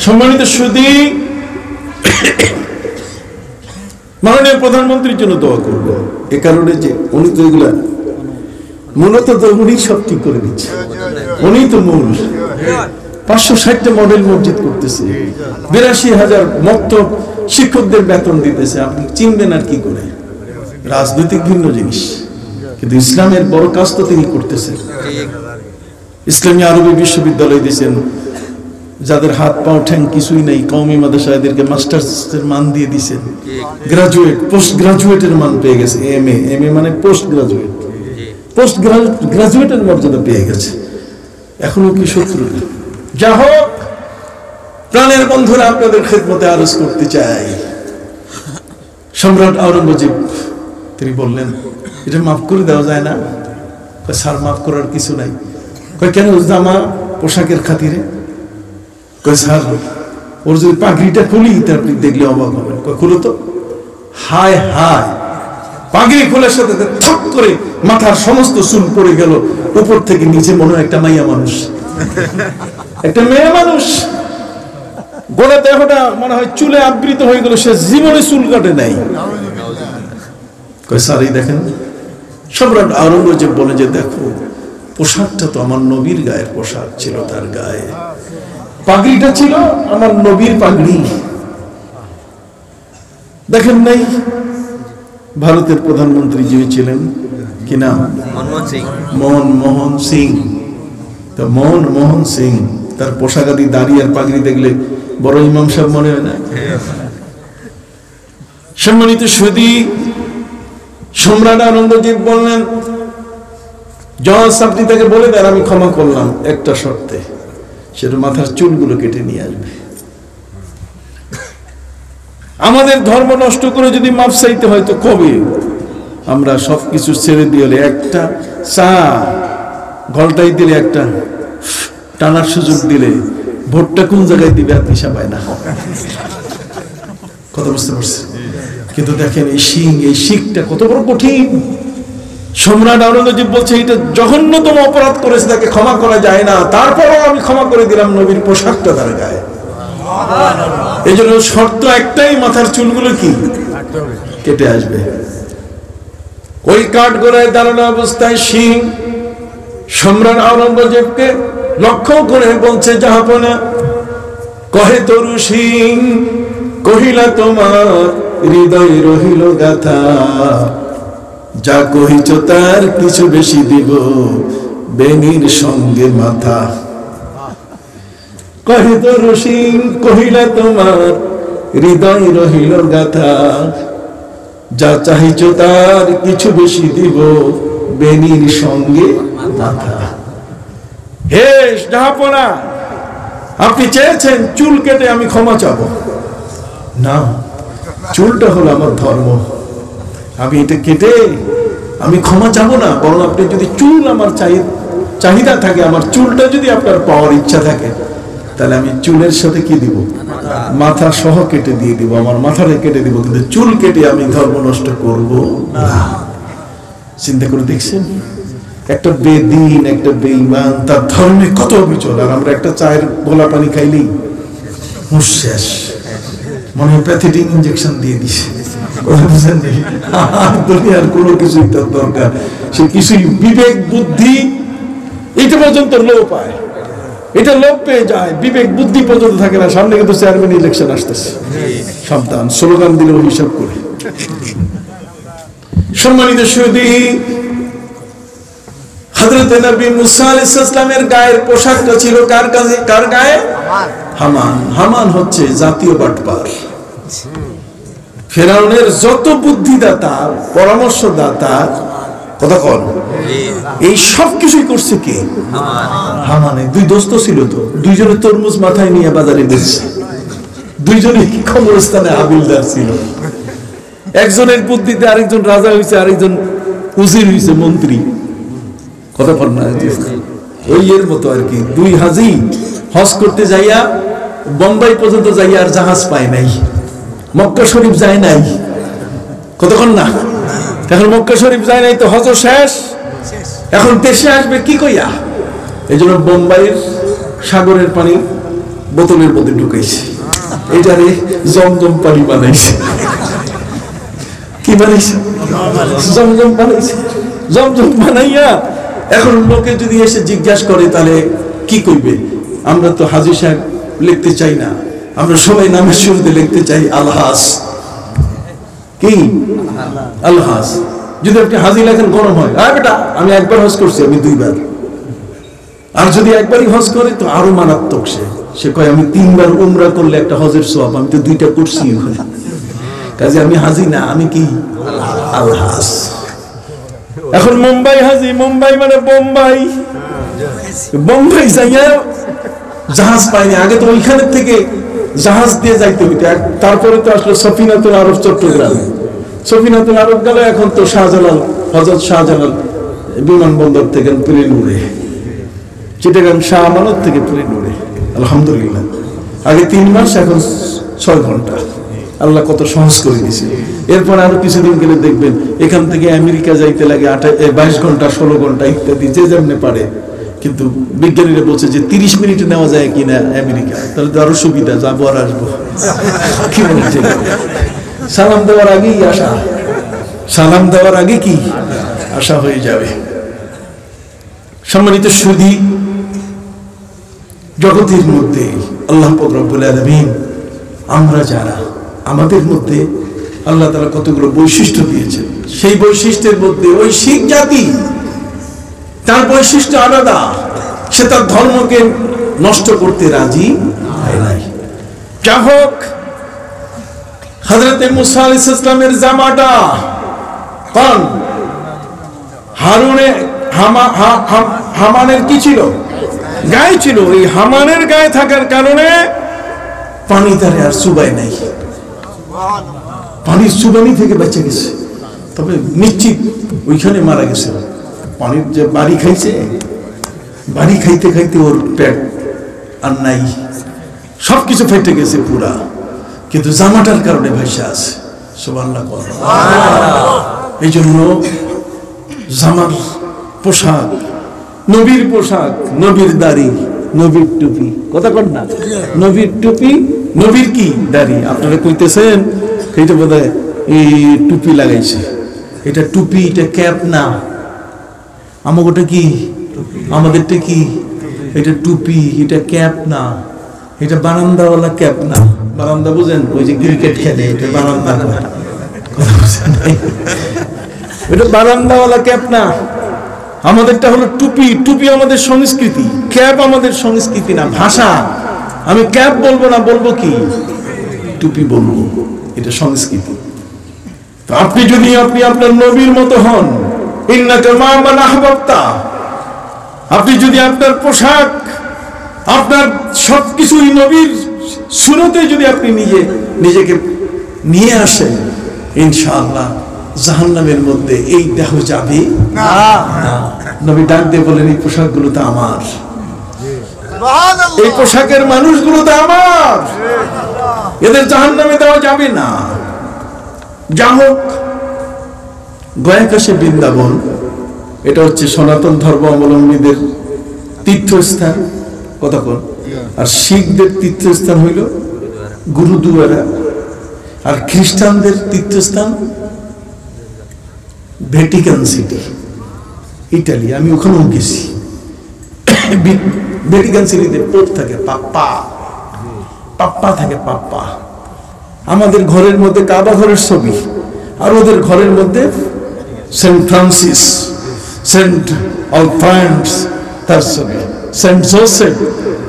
S1: সম্মানিত সুধী, মাননীয় প্রধানমন্ত্রীর জন্য দোয়া করবো, এ কারণে যে উনি তো এগুলা মূলত তো উনি সব ঠিক করে দিচ্ছে, উনি তো মূল। 560টা মডেল মসজিদ করতেছে, 82,000 মক্তব শিক্ষকদের বেতন দিতেছে, আপনি চিনবেন আর কি করে? রাজনৈতিক ভিন্ন জিনিস, কিন্তু ইসলামের বড় কাজ তো তিনি করতেছেন। ইসলামী আরবি বিশ্ববিদ্যালয় দিয়েছেন, যাদের হাত পাও ঠ্যাং কিছুই নেই, কওমি মাদ্রাসা এদেরকে মাস্টার্সের মান দিয়ে দিয়েছেন, গ্রাজুয়েট পোস্ট গ্রাজুয়েটের মান পেয়ে গেছে, এমএ মানে পোস্ট গ্রাজুয়েট, পোস্ট গ্রাজুয়েটের মর্যাদা পেয়ে গেছে। এখনো কি শত্রু? যা হোক, প্রাণের বন্ধুরা, আপনাদের খেদমতে আরজ করতে চাই, সম্রাট আওরঙ্গজেব তিনি বললেন এটা মাফ করে দেওয়া যায় না? স্যার মাফ করার কিছু নাই। কেন? জামা পোশাকের খাতিরে। স্যার ওর যদি পাগড়িটা খুলি তা আপনি দেখলে অবাক হবেন। খুলো তো। হায় হায়, পাগড়ি খোলার সাথে থপ করে মাথার সমস্ত চুল পড়ে গেল, উপর থেকে নিচে মনে হয় একটা মাইয়া মানুষ, একটা মেয়ে মানুষ, গোড়া দেহটা মনে হয় চুলে আবৃত হয়ে গেল, সে জীবনে চুল কাটে নাই। স্যার এই দেখেন, সম্রাট আওরঙ্গজেব বলে যে দেখো পোশাকটা তো আমার নবীর গায়ের পোশাক ছিল, তার গায়ে পাগড়িটা ছিল আমার নবীর পাগড়ি। দেখেন নাই ভারতের প্রধানমন্ত্রী যিনি ছিলেন, কি নাম? মনমোহন সিং। তো মনমোহন সিং তার পোশাক আদি, দাড়ি আর পাগড়ি দেখলে বড় ইমাম সাহেব মনে হয় না? সম্মানিত সুধী, সম্রাট আওরঙ্গজেব বললেন জজ আপনি তাকে বলে দেন আমি ক্ষমা করলাম একটা শর্তে, সেটা মাথার চুলগুলো কেটে নিয়ে আসবে। আমাদের ধর্ম নষ্ট করে যদি মাপ চাইতে হয় তো কবে? আমরা সবকিছু ছেড়ে দিয়ে একটা চা ঘলটাই দিলে, একটা টানার সুযোগ দিলে ভোটটা কোন জায়গায় দিবে আর দিশা পায় না। কথা বুঝতে পারছি? কিন্তু দেখেন এই শিখটা কত বড় কঠিন। সম্রাট আওরঙ্গজেব বলছে এটা জঘন্যতম অপরাধ করেছে, তাকে ক্ষমা করা যায় না, তারপরও আমি ক্ষমা করে দিলাম নবীর পোশাকটা তার গায়ে। এই জন্য শর্ত একটাই, মাথার চুলগুলো কি কেটে আসবে। ওই কাঠ গোড়ায় দাঁড়ানো অবস্থায় সিং সম্রাট আওরঙ্গজেবকে লক্ষ্য করে বলছে জাহাপনা, কহে তরু সিং কহিলা তোমার হৃদয় রহিল গাথা, যা কহিছ তার কিছু বেশি দিব বেনির সঙ্গে মাথা। কহে তরু সিং কহিলা তোমার হৃদয় রহিল গাথা, যা চাহিছ তার কিছু বেশি দিব বেনির সঙ্গে মাথা। হে জাহাপনা, আপনি চেয়েছেন চুল কেটে আমি ক্ষমা চাবো না, চুলটা হলো আমার ধর্ম, আমি এটা কেটে আমি ক্ষমা চাবো না, বরং আপনি যদি চুল আমার চাহিদা থাকে, আমার চুলটা যদি আপনার পাওয়ার ইচ্ছা থাকে, তাহলে আমি চুলের সাথে কি দিব? মাথা সহ কেটে দিয়ে দিব, আমার মাথাটা কেটে দিব, কিন্তু চুল কেটে আমি ধর্ম নষ্ট করব না। চিন্তা করে দেখছেন, একটা বেদিন, একটা বেঈমান, তার ধর্মে কত অবিচল, আর আমরা একটা চায়ের গোলা পানি খাইলেই শেষ, মনে হয় প্যাথেটিক ইনজেকশন দিয়ে দিছে। দুনিয়ার কোনো কিছুই তার দরকার, সে কিছুই বিবেক বুদ্ধি এটা পর্যন্ত লোপ পায়, এটা লোপ পেয়ে যায়, বিবেক বুদ্ধি পর্যন্ত থাকে না। সামনে কিন্তু চেয়ারম্যান ইলেকশন আসতেছে, সাবধান, স্লোগান দিলেও হিসাব করে। সম্মানিত সুধী, হযরত নবী মুসা আলাইহিস সালামের গায়ের পোশাকটা ছিল কার গায়ে? হামান। হামান হচ্ছে জাতীয় বাটপার। ফেরাউনের যত বুদ্ধিদাতা, পরামর্শদাতা, কথা কন, এই সব কিছুই করছে কে? হামানে। দুই দোস্ত ছিল তো, দুইজনে তরমুজ মাথায় নিয়ে বাজারে বেচছে, দুইজনে কবরস্থানে হাবিলদার ছিল। একজনের বুদ্ধিতে আরেকজন রাজা হয়েছে, আরেকজন উজির হয়েছে, মন্ত্রী। কথা বল না, ওই এর মতো আর কি। দুই হাজি হজ করতে যাইয়া বোম্বাই পর্যন্ত যাইয়া আর জাহাজ পায় নাই, মক্কা শরীফ যায় নাই। কতক্ষণ না, এখন মক্কা শরীফ যায় নাই তো হজ শেষ, এখন দেশে আসবে কি কইয়া? এই জন্য বোম্বাইয়ের সাগরের পানি বোতলের মধ্যে ঢুকাইছে, এটারে জমজম পানি বানাইছে। কি বানাইছে? জমজম বানাইছে। জমজম বানাইয়া এখন লোকে যদি এসে জিজ্ঞাসা করে তাহলে কি কইবে? আমরা তো হাজী সাহেব লিখতে চাই না, আমরা সবাই নামের শুরুতে লিখতে চাই আলহাস। কি আলহাস? যদি আপনি হাজী লেখেন গরম হয়, আরে বেটা আমি একবার হজ করছি, আমি দুইবার। আর যদি একবারই হজ করে তো আরো মারাত্মক। সে কয় আমি 3 বার উমরা করলে একটা হজের সওয়াব, আমি তো 2টা করছি। কাজে আমি হাজী না, আমি কি আলহাস। এখন মুম্বাই হাজী, মুম্বাই মানে বোম্বাই। বোম্বাই যাইয়া জাহাজ পাইনি, আগে তো ওইখানে থেকে জাহাজ দিয়ে যাইতে হইতো। তারপরে তো আসলে সফিনাতুল আরব চট্টগ্রাম, সফিনাতুল আরব গেল। এখন তো শাহজালাল, হযরত শাহজালাল বিমানবন্দর থেকে প্লেন উড়ে, চিটাগাং শাহ আমানত থেকে প্লেন উড়ে, আলহামদুলিল্লাহ। আগে 3 মাস, এখন 6 ঘন্টা। আল্লাহ কত সহজ করে দিয়েছে। এরপর আরো কিছুদিন গেলে দেখবেন এখান থেকে আমেরিকা যাইতে লাগে 22 ঘন্টা, 16 ঘন্টা ইত্যাদি, যে যেমনে পারে। কিন্তু বিজ্ঞানীরা বলছে যে 30 মিনিটে নেওয়া যায় কিনা আমেরিকা, তাহলে তো আরো সুবিধা, যাবো আর আসবো। কি বলছে? সালাম দেওয়ার আগেই আসা, সালাম দেওয়ার আগে কি আসা হয়ে যাবে। সম্মানিত সুধী, জগতের মধ্যে আল্লাহ পাক রব্বুল আলামিন, আমরা যারা, আমাদের মধ্যে আল্লাহ তাআলা কতগুলো বৈশিষ্ট্য দিয়েছেন। সেই বৈশিষ্ট্যের মধ্যে ওই শিখ জাতি, তার বৈশিষ্ট্য আলাদা, সে তার ধর্মকে নষ্ট করতে রাজি হয় নাই। যা হোক, হযরত মুসা আলাইহিস সালামের জামাটা কোন হামানের কি ছিল? গায়ে ছিল। এই হামানের গায়ে থাকার কারণে পানি তারে আর চুবাই নাই, পানির চুবানি থেকে বেঁচে গেছে। তবে নিশ্চিত ওইখানে মারা গেছে। পানির যে বাড়ি খাইছে, বাড়ি খাইতে খাইতে ওর পেট আর নাই, সবকিছু ফেটে গেছে পুরা, কিন্তু জামাটার কারণে ভাইসা আছে। সুবহানাল্লাহ। এই জন্য জামার পোশাক, নবীর পোশাক, নবীর দাড়ি, নবীর টুপি। কথা কন না, নবীর টুপি, নবীর কি দাড়ি। আপনারা কইতেছেন এইটা বোধহয় এই টুপি লাগাইছে, এটা টুপি, এটা ক্যাপ না। আমাগোটা কি, আমাদেরটা কি, এটা টুপি, এটা ক্যাপ না, এটা বারান্দাওয়ালা ক্যাপ না। বারান্দা বুঝেন, ওই যে ক্রিকেট খেলে, এটা বারান্দা, এটা বারান্দাওয়ালা ক্যাপ না। আমাদেরটা হলো টুপি। টুপি আমাদের সংস্কৃতি, ক্যাপ আমাদের সংস্কৃতি না, ভাষা। আমি ক্যাপ বলবো না, বলবো কি, টুপি বলবো, এটা সংস্কৃতি। তো আপনি যদি আপনার নবীর মতো হন, ইন্নাকা মা মান আহবাবতা, আপনি যদি আপনার পোশাক, আপনার সবকিছুই নবীর সুন্নতে যদি আপনি নিজেকে নিয়ে আসেন, ইনশাআল্লাহ জাহান্নামের মধ্যে এই দেহ যাবে না। নবী ডাক দিয়ে বলেন, এই পোশাকগুলো তো আমার, এই পোশাকের মানুষগুলো তো আমার, এদের জাহান্নামে দেওয়া যাবে না। যা হোক, গয়াকাশে বৃন্দাবন, এটা হচ্ছে সনাতন ধর্ম অবলম্বীদের তীর্থস্থান। কতক্ষণ? আর শিখদের তীর্থস্থান হইল গুরুদুয়ারা। আর খ্রিস্টানদের তীর্থস্থান ভ্যাটিকান সিটি, ইটালি। আমি ওখানেও গেছি। ভ্যাটিকান সিটিতে পোপ থাকে, পাপ্পা থাকে, পাপ্পা। আমাদের ঘরের মধ্যে কাবা ঘরের ছবি, আর ওদের ঘরের মধ্যে সেন্ট ফ্রান্সিস, সেন্ট আলফ্রান্স তার ছবি, সেন্ট জোসেফ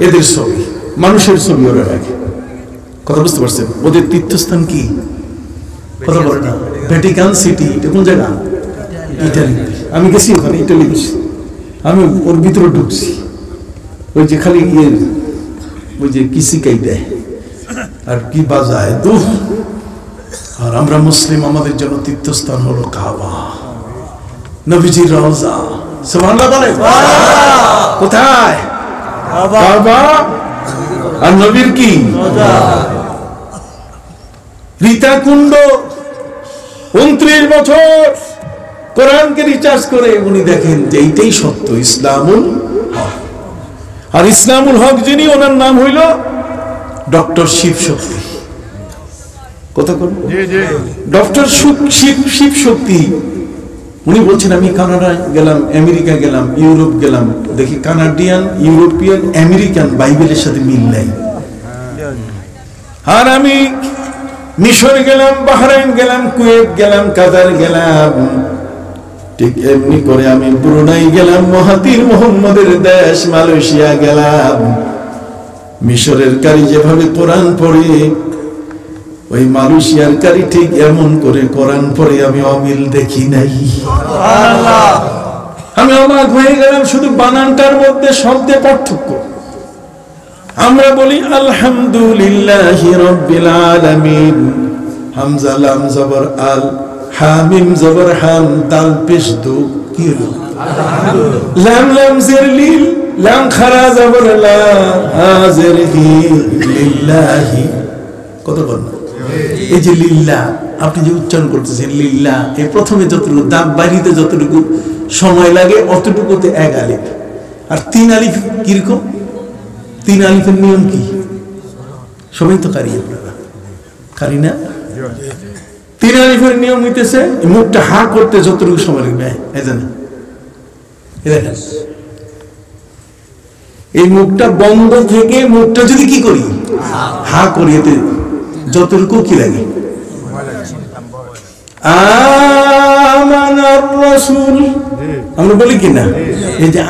S1: এদের ছবি, মানুষের ছবি ওরা রাখে। কথা বুঝতে পারছেন? ওদের তীর্থস্থান কি? কথা বলে না। ভ্যাটিকান সিটি, এটা কোন জায়গা? ইটালি। আমি গেছি ওখানে, ইটালি গেছি। আমি ওর ভিতরে ঢুকছি, ওই যে খালি ওই যে কিসিকাই দেয় আর কি বাজায় দুঃখ। আর আমরা মুসলিম, আমাদের জন্য তীর্থস্থান হলো কাবা, নবীজির রওজা। সুবহানাল্লাহ বলে। কোথায়? কাবা। আর নবীর কি? রীতাকুণ্ড। 29 বছর কোরআনকে রিচার্জ করে উনি দেখেন যে এইটাই সত্য, ইসলামুল হক। আর ইসলামুল হক যিনি, ওনার নাম হইল ডক্টর শিব শক্তি। কথা কোন? ডক্টর শিব শক্তি। উনি বলছেন আমি কানাডায় গেলাম, আমেরিকা গেলাম, ইউরোপ গেলাম, দেখি কানাডিয়ান, ইউরোপিয়ান, আমেরিকান বাইবেলের সাথে মিল নাই। আর আমি মিশর গেলাম, বাহরাইন গেলাম, কুয়েত গেলাম, কাতার গেলাম, ঠিক এমনি করে আমি ব্রুনাই গেলাম, মহাতির মোহাম্মদের দেশ মালয়েশিয়া গেলাম। মিশরের কারি যেভাবে কোরআন পড়ে, ওই মালয়েশিয়ার কারি ঠিক এমন করে কোরআন পড়ে, আমি অমিল দেখি নাই। আমি অবাক হয়ে গেলাম, শুধু বানানটার মধ্যে শব্দে পার্থক্য। আমরা বলি আলহামদুলিল্লাহি রাব্বিল আলামিন, হামজা লাম জবর আল, হামিম জবর হাম, দাল পেশ দু, কি হলো? লাম লাম জের লিল, লাম খারা জবর লা, হাজির হি লিল্লাহি। কত বল? এই যে লিল্লাহ আপনি যে উচ্চারণ করতেছেন, লিল্লাহ, এই প্রথমে যতটুকু দাঁত বাড়িতে যতটুকু সময় লাগে অতটুকুতে 1 আলিফ। আর 3 আলিফ কিরকম? 3 আলিফের নিয়ম কি? সবাই তো কারি, আপনারা কারি না? 3 আলিফের নিয়ম হইতেছে মুখটা হা করতে যতটুকু সময় লাগবে, এই মুখটা বন্ধ থেকে মুখটা যদি কি করি, হা করি, এতে যতটুকু কি লাগে? আমানার রাসূল, আমরা বলি কি না? এই যে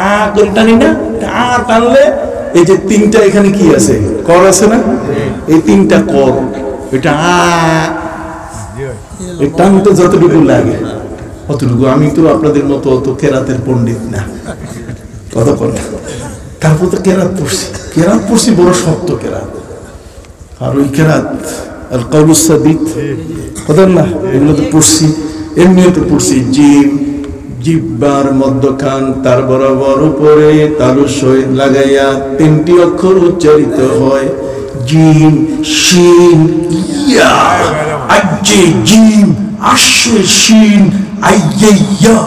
S1: আ করে টানি না, আ টানলে এই যে 3টা এখানে কি আছে? কর আছে না? এই 3টা কর, এটা এই টানতে যতটুকু লাগে অতটুকু। আমি তো আপনাদের মতো অত কেরাতের পণ্ডিত না, কথা বলে। তারপর তো কেরাত পড়ছি, বড় শক্ত কেরাত। আর ওই কেরাত আর কাউলুস সাদিক, কথা না, এগুলো তো পড়ছি, এমনিও তো পড়ছি। জিহ্বার মধ্যখান তার বরাবর উপরে তালু সহিত লাগাইয়া 3টি অক্ষর উচ্চারিত হয়, জিম শিন ইয়া। আজ্জে জিম, আশে শিন, আইয়ে ইয়া,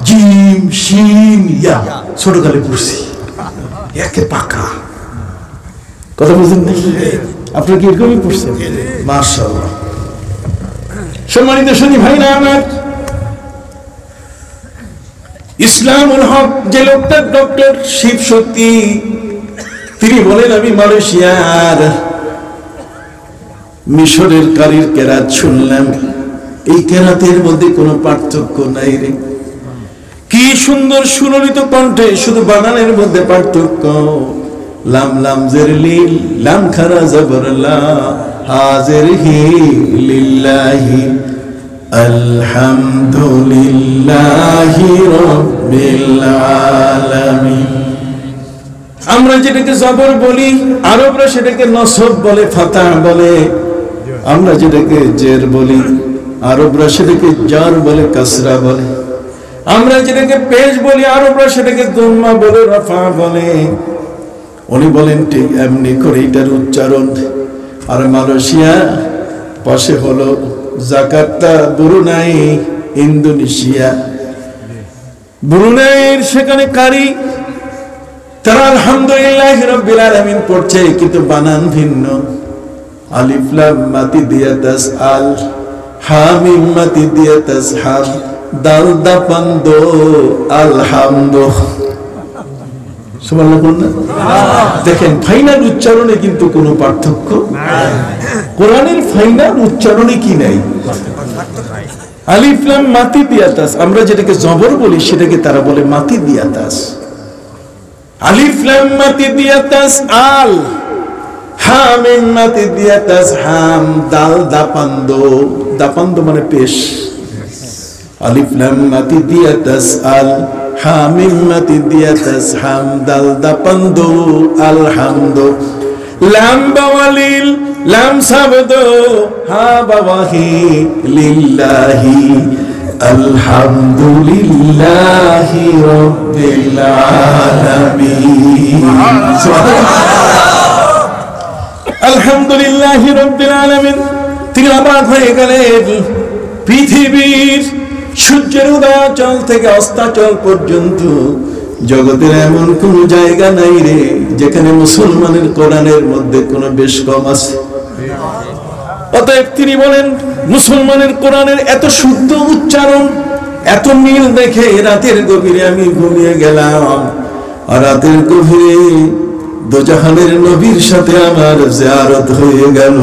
S1: জিম শিন ইয়া। ছোটকালে পড়ছি, একে পাকা। কথা বুঝলেন না? আপনারা কি এরকমই পড়ছেন? মাশাআল্লাহ। সম্মানিত শুনি ভাই না আমার, ইসলামুল হক যে লোকটা ডক্টর শিব শক্তি, তিনি বলেন আমি মালয়েশিয়ার মিশরের কারির কেরাত শুনলাম, এই কেরাতের মধ্যে কোনো পার্থক্য নাই রে। কি সুন্দর সুললিত কণ্ঠে, শুধু বানানের মধ্যে পার্থক্য। লাম লাম জের লিল, লাম খারা জবর লা, হাজির হি লিল্লাহি, আলহামদুলিল্লাহি রাব্বিল আলামিন। আমরা যেটাকে জবর বলি, আরবরা সেটাকে নসব বলে, ফাতাহ বলে। আমরা যেটাকে জের বলি, আরবরা সেটাকে জার বলে, কাসরা বলে। আমরা যেটাকে পেশ বলি, আরবরা সেটাকে দম্মা বলে, রাফা বলে। উনি বলেন ঠিক এমনি করে এটার উচ্চারণ। আর মালয়েশিয়া পাশে হলো জাকার্তা, ব্রুনাই, ইন্দোনেশিয়া। ব্রুনাইয়ের সেখানে কারি তারা আলহামদুলিল্লাহি রাব্বিল আলামিন পড়ছে, কিন্তু বানান ভিন্ন। আলিফ লাম মাতি দিয়া তাসআল, হা মিম মাতি দিয়া তাসহাম, দাল দা পান্দ আলহামদু। সুবহানাল্লাহ বলুন। দেখেন ফাইনাল উচ্চারণে কিন্তু কোনো পার্থক্য নাই। কোরআনের ফাইনাল উচ্চারণে কি নাই? আলিফ লাম মাতি দিয়া তাস, আমরা যেটাকে জবর বলি সেটাকে তারা বলে মাতি দিয়া তাস। আলিফ লাম মাতি দিয়া তাস আল, হা মিম মাতি দিয়া তাস হাম, দাল দাপান্দ, দাপান্দ মানে পেশ। আলিফ লাম মাতি দিয়া তাস আল, হা মিম মাতি দিয়া তাস হাম, দাল দাপান্দ আলহামদু। লাম বাওয়ালিল, লাম সাবদ, হা বাওয়াহি লিল্লাহি, আলহামদুলিল্লাহি রাব্বিল আলামিন। আলহামদুলিল্লাহি রাব্বিল আলামিন। তিলাওয়াত হয়ে গেলেন পৃথিবীর সূর্যের উদয়াচল থেকে অস্তাচল পর্যন্ত জগতের এমন কোন জায়গা নাই রে যেখানে মুসলমানের কোরআনের মধ্যে কোনো বেশ কম আছে। অতএব তিনি বলেন, মুসলমানের কোরআনের এত শুদ্ধ উচ্চারণ, এত মিল দেখে রাতের গভীরে আমি ঘুমিয়ে গেলাম। আর রাতের গভীরে দোজাহানের নবীর সাথে আমার জিয়ারত হয়ে গেল।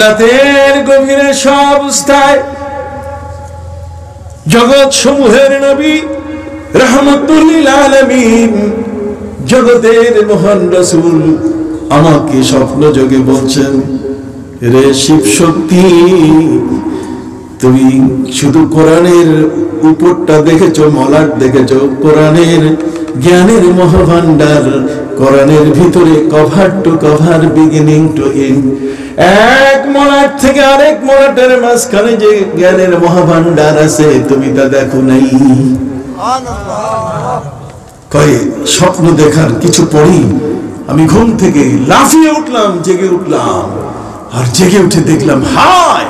S1: রাতের গভীরে সব অবস্থায় জগৎ সমূহের নবী রাহমাতুল লিল আলামিন, জগতের মহান রাসূল আমাকে স্বপ্ন যোগে বলছেন, রে শিব শক্তি, তুমি শুধু কোরআনের উপরটা দেখেছো, মলাট দেখেছো, কোরআনের জ্ঞানের মহাভান্ডার, কোরআনের ভিতরে cover to cover, beginning to end, এক মলাট থেকে আরেক মলাটের মাঝখানে যে জ্ঞানের মহাভান্ডার আছে তুমি তা দেখো নাই। কয় স্বপ্ন দেখার কিছু পরেই আমি ঘুম থেকে লাফিয়ে উঠলাম, জেগে উঠলাম। আর জেগে উঠে দেখলাম, হায়,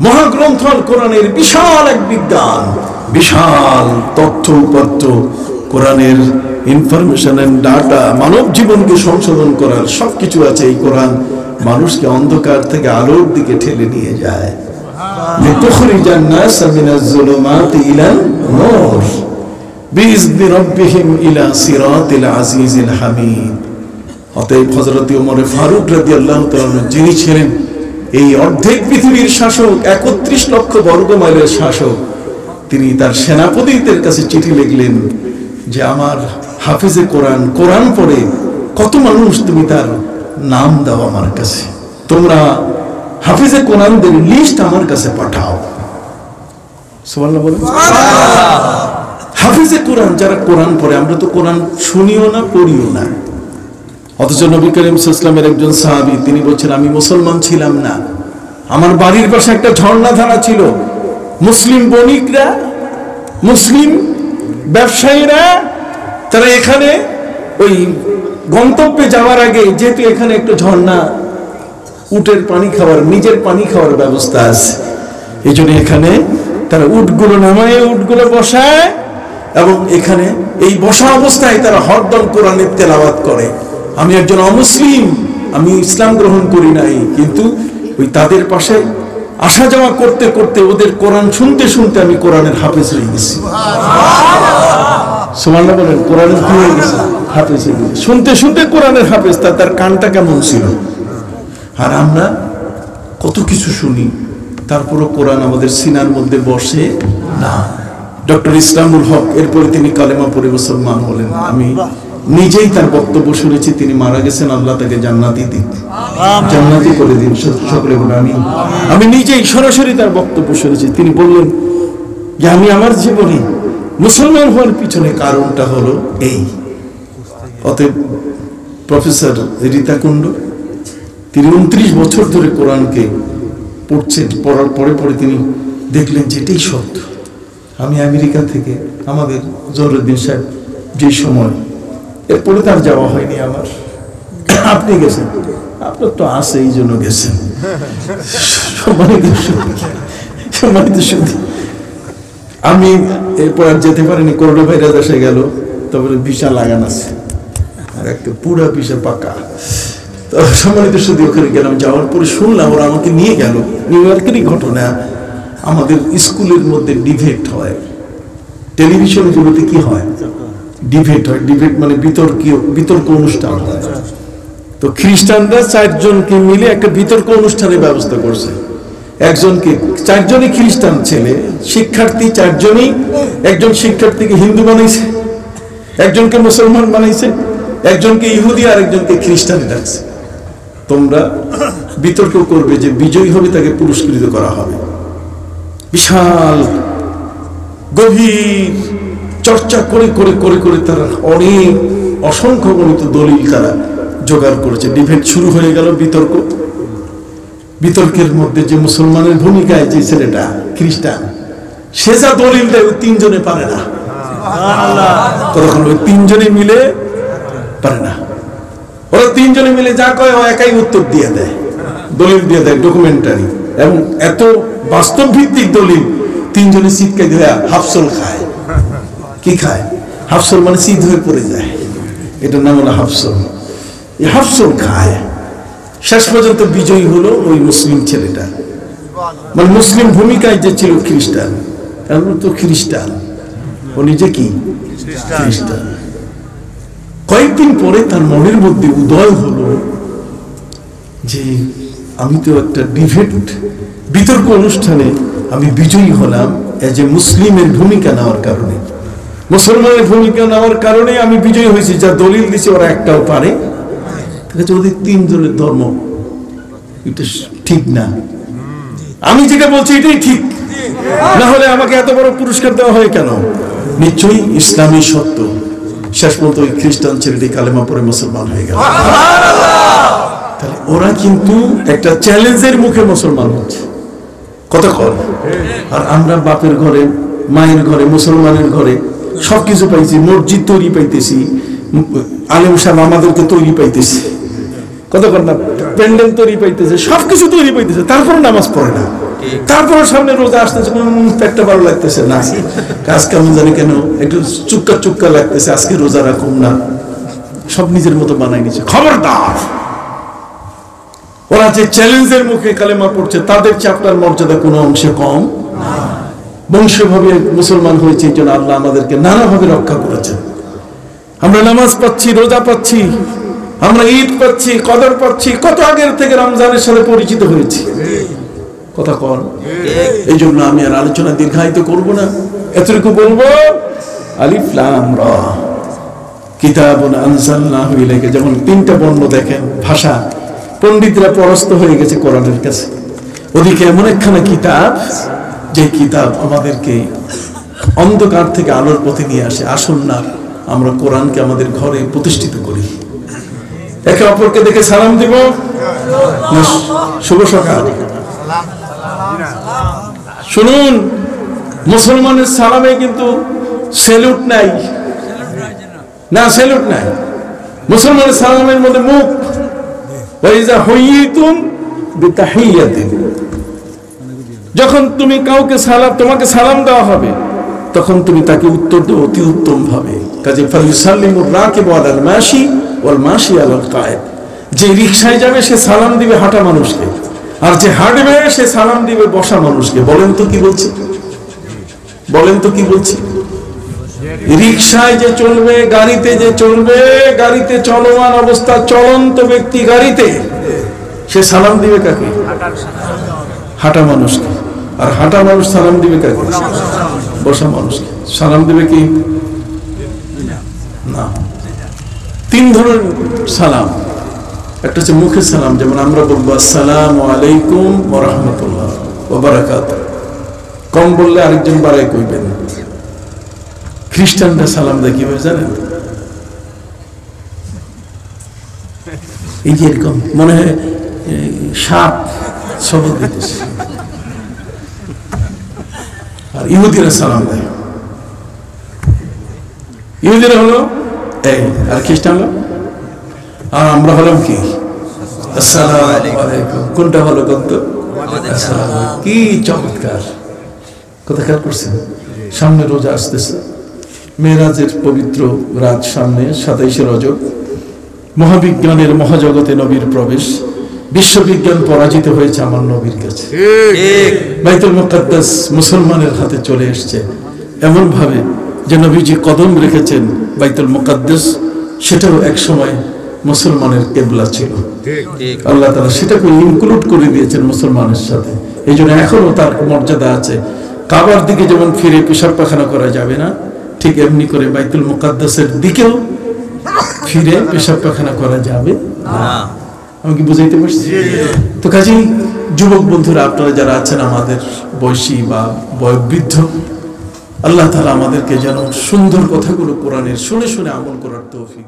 S1: মহাগ্রন্থ কোরআনের বিশাল এক বিজ্ঞান, বিশাল তথ্য উপাত্ত, কোরআনের ইনফরমেশন এন্ড ডাটা, মানব জীবনকে সংশোধন করার সবকিছু আছে এই কোরআন। মানুষকে অন্ধকার থেকে আলোর দিকে ঠেলে নিয়ে যায়। লিতুখরিজান নাস মিনাজ যুলুমাতি ইলান নূর বিইذনি রাব্বিহিম ইলা সিরাতিল আজিজিল হামিদ। অতএব হযরত ওমর ফারুক রাদিয়াল্লাহু তাআলা, যিনি ছিলেন এই অর্ধেক পৃথিবীর শাসক, 31 লক্ষ বর্গ মাইলের শাসক, তিনি তার সেনাপতিদের কাছে চিঠি লিখলেন যে আমার হাফেজে কোরআন, কোরআন পড়ে কত মানুষ, তুমি তার নাম দাও আমার কাছে, তোমরা হাফেজে কোরআনদের লিস্ট আমার কাছে পাঠাও। সুবহানাল্লাহ বলেন। হাফেজে কোরআন যারা কোরআন পড়ে, আমরা তো কোরআন শুনিও না, পড়িও না। অথচ নবী করিম সাল্লাল্লাহু আলাইহি ওয়াসাল্লাম একজন সাহাবী, তিনি বলছেন, আমি মুসলমান ছিলাম না, আমার বাড়ির পাশে একটা ঝর্ণা ধারা ছিল, মুসলিম বণিকরা, মুসলিম ব্যবসায়ীরা, তারা এখানে ওই গন্তব্যে যাওয়ার আগে, যেহেতু এখানে একটা ঝর্ণা, উটের পানি খাওয়ার, নিজের পানি খাওয়ার ব্যবস্থা আছে, এই জন্য এখানে তারা উটগুলো নামায়, উটগুলো বসায়, এবং এখানে এই বসা অবস্থায় তারা হরদম কোরআনের তেলাওয়াত করে। আমি একজন অমুসলিম, আমি ইসলাম গ্রহণ করি নাই, কিন্তু ওই তাদের পাশে আসা যাওয়া করতে করতে, ওদের কোরআন শুনতে শুনতে আমি কোরআনের হাফেজ হয়ে গেছি। সুবহানাল্লাহ বলেন। কোরআনের কি হয়ে গেছে? হাফেজ হয়ে গেছে। শুনতে শুনতে কোরআনের হাফেজ। তার কানটা কেমন ছিল! আর আমরা কত কিছু শুনি, তারপরও কোরআন আমাদের সিনার মধ্যে বসে না। ডক্টর ইসলামুল হক, এরপরে তিনি কালেমা পড়ে মুসলমান হলেন। আমি নিজেই তার বক্তব্য শুনেছি, তিনি মারা গেছেন, আল্লাহ তাকে জান্নাতি দিন, জান্নাতি করে দিন, সকলে বলে আমিন। আমি নিজেই সরাসরি তার বক্তব্য শুনেছি। তিনি বললেন যে আমি আমার জীবনে মুসলমান হওয়ার পিছনে কারণটা হলো এই। অতএব প্রফেসর রীতা কুণ্ড, তিনি 29 বছর ধরে কোরআনকে পড়ছেন, পড়ার পরে পরে তিনি দেখলেন যে এটাই সত্য। আমি আমেরিকা থেকে, আমাদের জহরুদ্দিন সাহেব যে সময়, এরপরে তার যাওয়া হয়নি আমার। আপনি গেছেন, আপনার তো আছে, এই জন্য গেছেন। সম্মানিত সুধী, আমি এরপর আর যেতে পারিনি, করোনা ভাইরাস এসে গেল, তারপরে ভিসা লাগান আছে, আর একটা পুরা ভিসা পাকা। তো সম্মানিত শুধু ওখানে গেলাম, যাওয়ার পরে শুনলাম ওরা আমাকে নিয়ে গেল, নিউ ইয়র্কেরই ঘটনা, আমাদের স্কুলের মধ্যে ডিবেট হয়, টেলিভিশনগুলোতে কি হয়, ডিবেট হয়। ডিবেট মানে বিতর্ক অনুষ্ঠান হয়। তো খ্রিস্টানরা 4 জনকে মিলে একটা বিতর্ক অনুষ্ঠানের ব্যবস্থা করছে। একজনকে, 4 জনই খ্রিস্টান ছেলে শিক্ষার্থী, 4 জনই, একজন শিক্ষার্থীকে হিন্দু বানাইছে, একজনকে মুসলমান বানাইছে, একজনকে ইহুদি আর একজনকে খ্রিস্টানে ডাকছে। তোমরা বিতর্ক করবে, যে বিজয়ী হবে তাকে পুরস্কৃত করা হবে। বিশাল গভীর চর্চা করে করে করে করে তারা অনেক অসংখ্য গণিত দলিল তারা জোগাড় করেছে। ডিবেট শুরু হয়ে গেল, বিতর্কের মধ্যে যে মুসলমানের ভূমিকায় যে ছেলেটা খ্রিস্টান, সে যা দলিল দেয় ওই 3 জনে পারে না। তখন ওই 3 জনে মিলে পারে না, ওরা 3 জনে মিলে যা কয় ও একাই উত্তর দিয়ে দেয়, দলিল দিয়ে দেয়, ডকুমেন্টারি, এবং এত বাস্তব ভিত্তিক দলিল। 3 জনে চিৎকাই দিয়ে হাফসল খায়। কি খায়? হাফসল মানে সিদ্ধ হয়ে পড়ে যায়, এটার নাম হলো হাফসল। এই হাফসল খায়। শেষ পর্যন্ত বিজয়ী হলো ওই মুসলিম ছেলেটা, মানে মুসলিম ভূমিকায় যে ছিল খ্রিস্টান, কারণ তো খ্রিস্টান, ও নিজে কি খ্রিস্টান। কয়েকদিন পরে তার মনের মধ্যে উদয় হলো যে আমি তো একটা বিতর্ক অনুষ্ঠানে আমি বিজয়ী হলাম, এজ এ মুসলিমের ভূমিকা নেওয়ার কারণে, মুসলমানের ভূমিকা নেওয়ার কারণে আমি বিজয়ী হয়েছি। যা দলিল দিছে ওরা একটাও পারে। ওদের 3 জনের ধর্ম এটা ঠিক না, আমি যেটা বলছি এটাই ঠিক, না হলে আমাকে এত বড় পুরস্কার দেওয়া হয় কেন? নিশ্চয়ই ইসলামী সত্য। শেষ পর্যন্ত ওই খ্রিস্টান ছেলেটি কালেমা পড়ে মুসলমান হয়ে গেল। তাহলে ওরা কিন্তু একটা চ্যালেঞ্জের মুখে মুসলমান হচ্ছে, কথা কর। আর আমরা বাপের ঘরে, মায়ের ঘরে, মুসলমানের ঘরে সবকিছু পাইছি, মসজিদ তৈরি পাইতেছি, আলেম সাহেব আমাদেরকে তৈরি পাইতেছি, কথা কর না, প্যান্ডেল তৈরি পাইতেছে, সবকিছু তৈরি পাইতেছে, তারপরে নামাজ পড়ে না। তারপর সামনে রোজা আসতেছে, পেটটা ভালো লাগতেছে না, কাজ কেমন জানি কেন একটু চুক্কা চুক্কা লাগতেছে, আজকে রোজা রাখুন না, সব নিজের মতো বানাই নিচ্ছে। খবরদার, ওরা যে চ্যালেঞ্জের মুখে কালেমা পড়ছে তাদের চেয়ে আপনার মর্যাদা কোনো অংশে কম। বংশীয়ভাবে মুসলমান হয়েছে, এই জন্য আল্লাহ আমাদেরকে নানাভাবে রক্ষা করেছেন। আমরা নামাজ পাচ্ছি, রোজা পাচ্ছি, আমরা ঈদ পাচ্ছি, কদর পাচ্ছি, কত আগের থেকে রমজানের সাথে পরিচিত হয়েছি, কথা কন। এই জন্য আমি আর আলোচনা দীর্ঘায়িত করব না, এতটুকু বলবো, আলিফ লাম রা কিতাবুন আনজালনাহু ইলাইকা। যেমন 3টা বর্ণ দেখেন, ভাষা পণ্ডিতরা পরস্ত হয়ে গেছে কোরআনের কাছে। ওদিকে এমন একখানা কিতাব, যে কিতাব আমাদেরকে অন্ধকার থেকে আলোর পথে নিয়ে আসে। আসুন না আমরা কোরআনকে আমাদের ঘরে প্রতিষ্ঠিত করি, একে অপরকে দেখে সালাম দিব। শুভ সকাল। শুনুন, মুসলমানের সালামে কিন্তু স্যালুট নাই, না স্যালুট নাই। মুসলমানের সালামের মধ্যে মুখ, ওয়াইজা হুইয়িতুম বিতাহিয়াতিন, যখন তুমি কাউকে তোমাকে সালাম দেওয়া হবে, তখন তুমি তাকে উত্তর দাও অতি উত্তম ভাবে। কাজে ফালিসাল্লিমুর রাকিবু আলাল মাশি ওয়াল মাশি আলাল কায়েদ। যে রিকশায় যাবে সে সালাম দিবে হাঁটা মানুষকে, আর যে হাঁটবে সে সালাম দিবে বসা মানুষকে। বলেন তো কি বলছি, বলেন তো কি বলছি? রিকশায় যে চলবে, গাড়িতে যে চলবে, গাড়িতে চলমান অবস্থা, চলন্ত ব্যক্তি গাড়িতে, সে সালাম দিবে কাকে? হাঁটা মানুষকে। আর হাঁটা মানুষ সালাম দিবে কাকে? বসা মানুষকে। সালাম দিবে কি না? 3 ধরনের সালাম। একটা হচ্ছে মুখের সালাম, যেমন আমরা বলবো আসসালামু আলাইকুম ওয়া রাহমাতুল্লাহ ওয়া বারাকাতুহু, কম বললে আরেকজন বাড়ায় কইবেন। খ্রিস্টানরা সালাম দেয় কিভাবে জানেন? এই যে এরকম মনে হয় সাপ শপথ দিতেছে। আর ইহুদিরা সালাম দেয়, ইহুদিরা হলো এই, আর খ্রিস্টান হলো, আর আমরা হলাম কি আসসালামু আলাইকুম। কোনটা হলো কত? কি চমৎকার কথা খেয়াল করছেন। সামনে রোজা আসতেছে, মেরাজের পবিত্র রাত সামনে, 27শে রজব, মহাবিজ্ঞানের মহাজগতে নবীর প্রবেশ, বিশ্ববিজ্ঞান পরাজিত হয়েছে আমার নবীর কাছে। বাইতুল মুকাদ্দাস মুসলমানের হাতে চলে এসেছে এমন ভাবে যে নবীজি কদম রেখেছেন বাইতুল মুকাদ্দাস, সেটাও এক সময় মুসলমানের কেবলা ছিল। আল্লাহ তাআলা সেটাকে ইনক্লুড করে দিয়েছেন মুসলমানের সাথে, এই জন্য এখনো তার মর্যাদা আছে। কাবার দিকে যেমন ফিরে পেশাব পায়খানা করা যাবে না, ঠিক এমনি করে বাইতুল মুকাদ্দাসের দিকেও ফিরে পেশাব পায়খানা করা যাবে না। আমি কি বুঝাইতে পারছি? তো কাজেই যুবক বন্ধুরা, আপনারা যারা আছেন আমাদের বয়সী বা বয়োবৃদ্ধ, আল্লাহ তাআলা আমাদেরকে যেন সুন্দর কথাগুলো কোরআনের শুনে শুনে আমল করার তৌফিক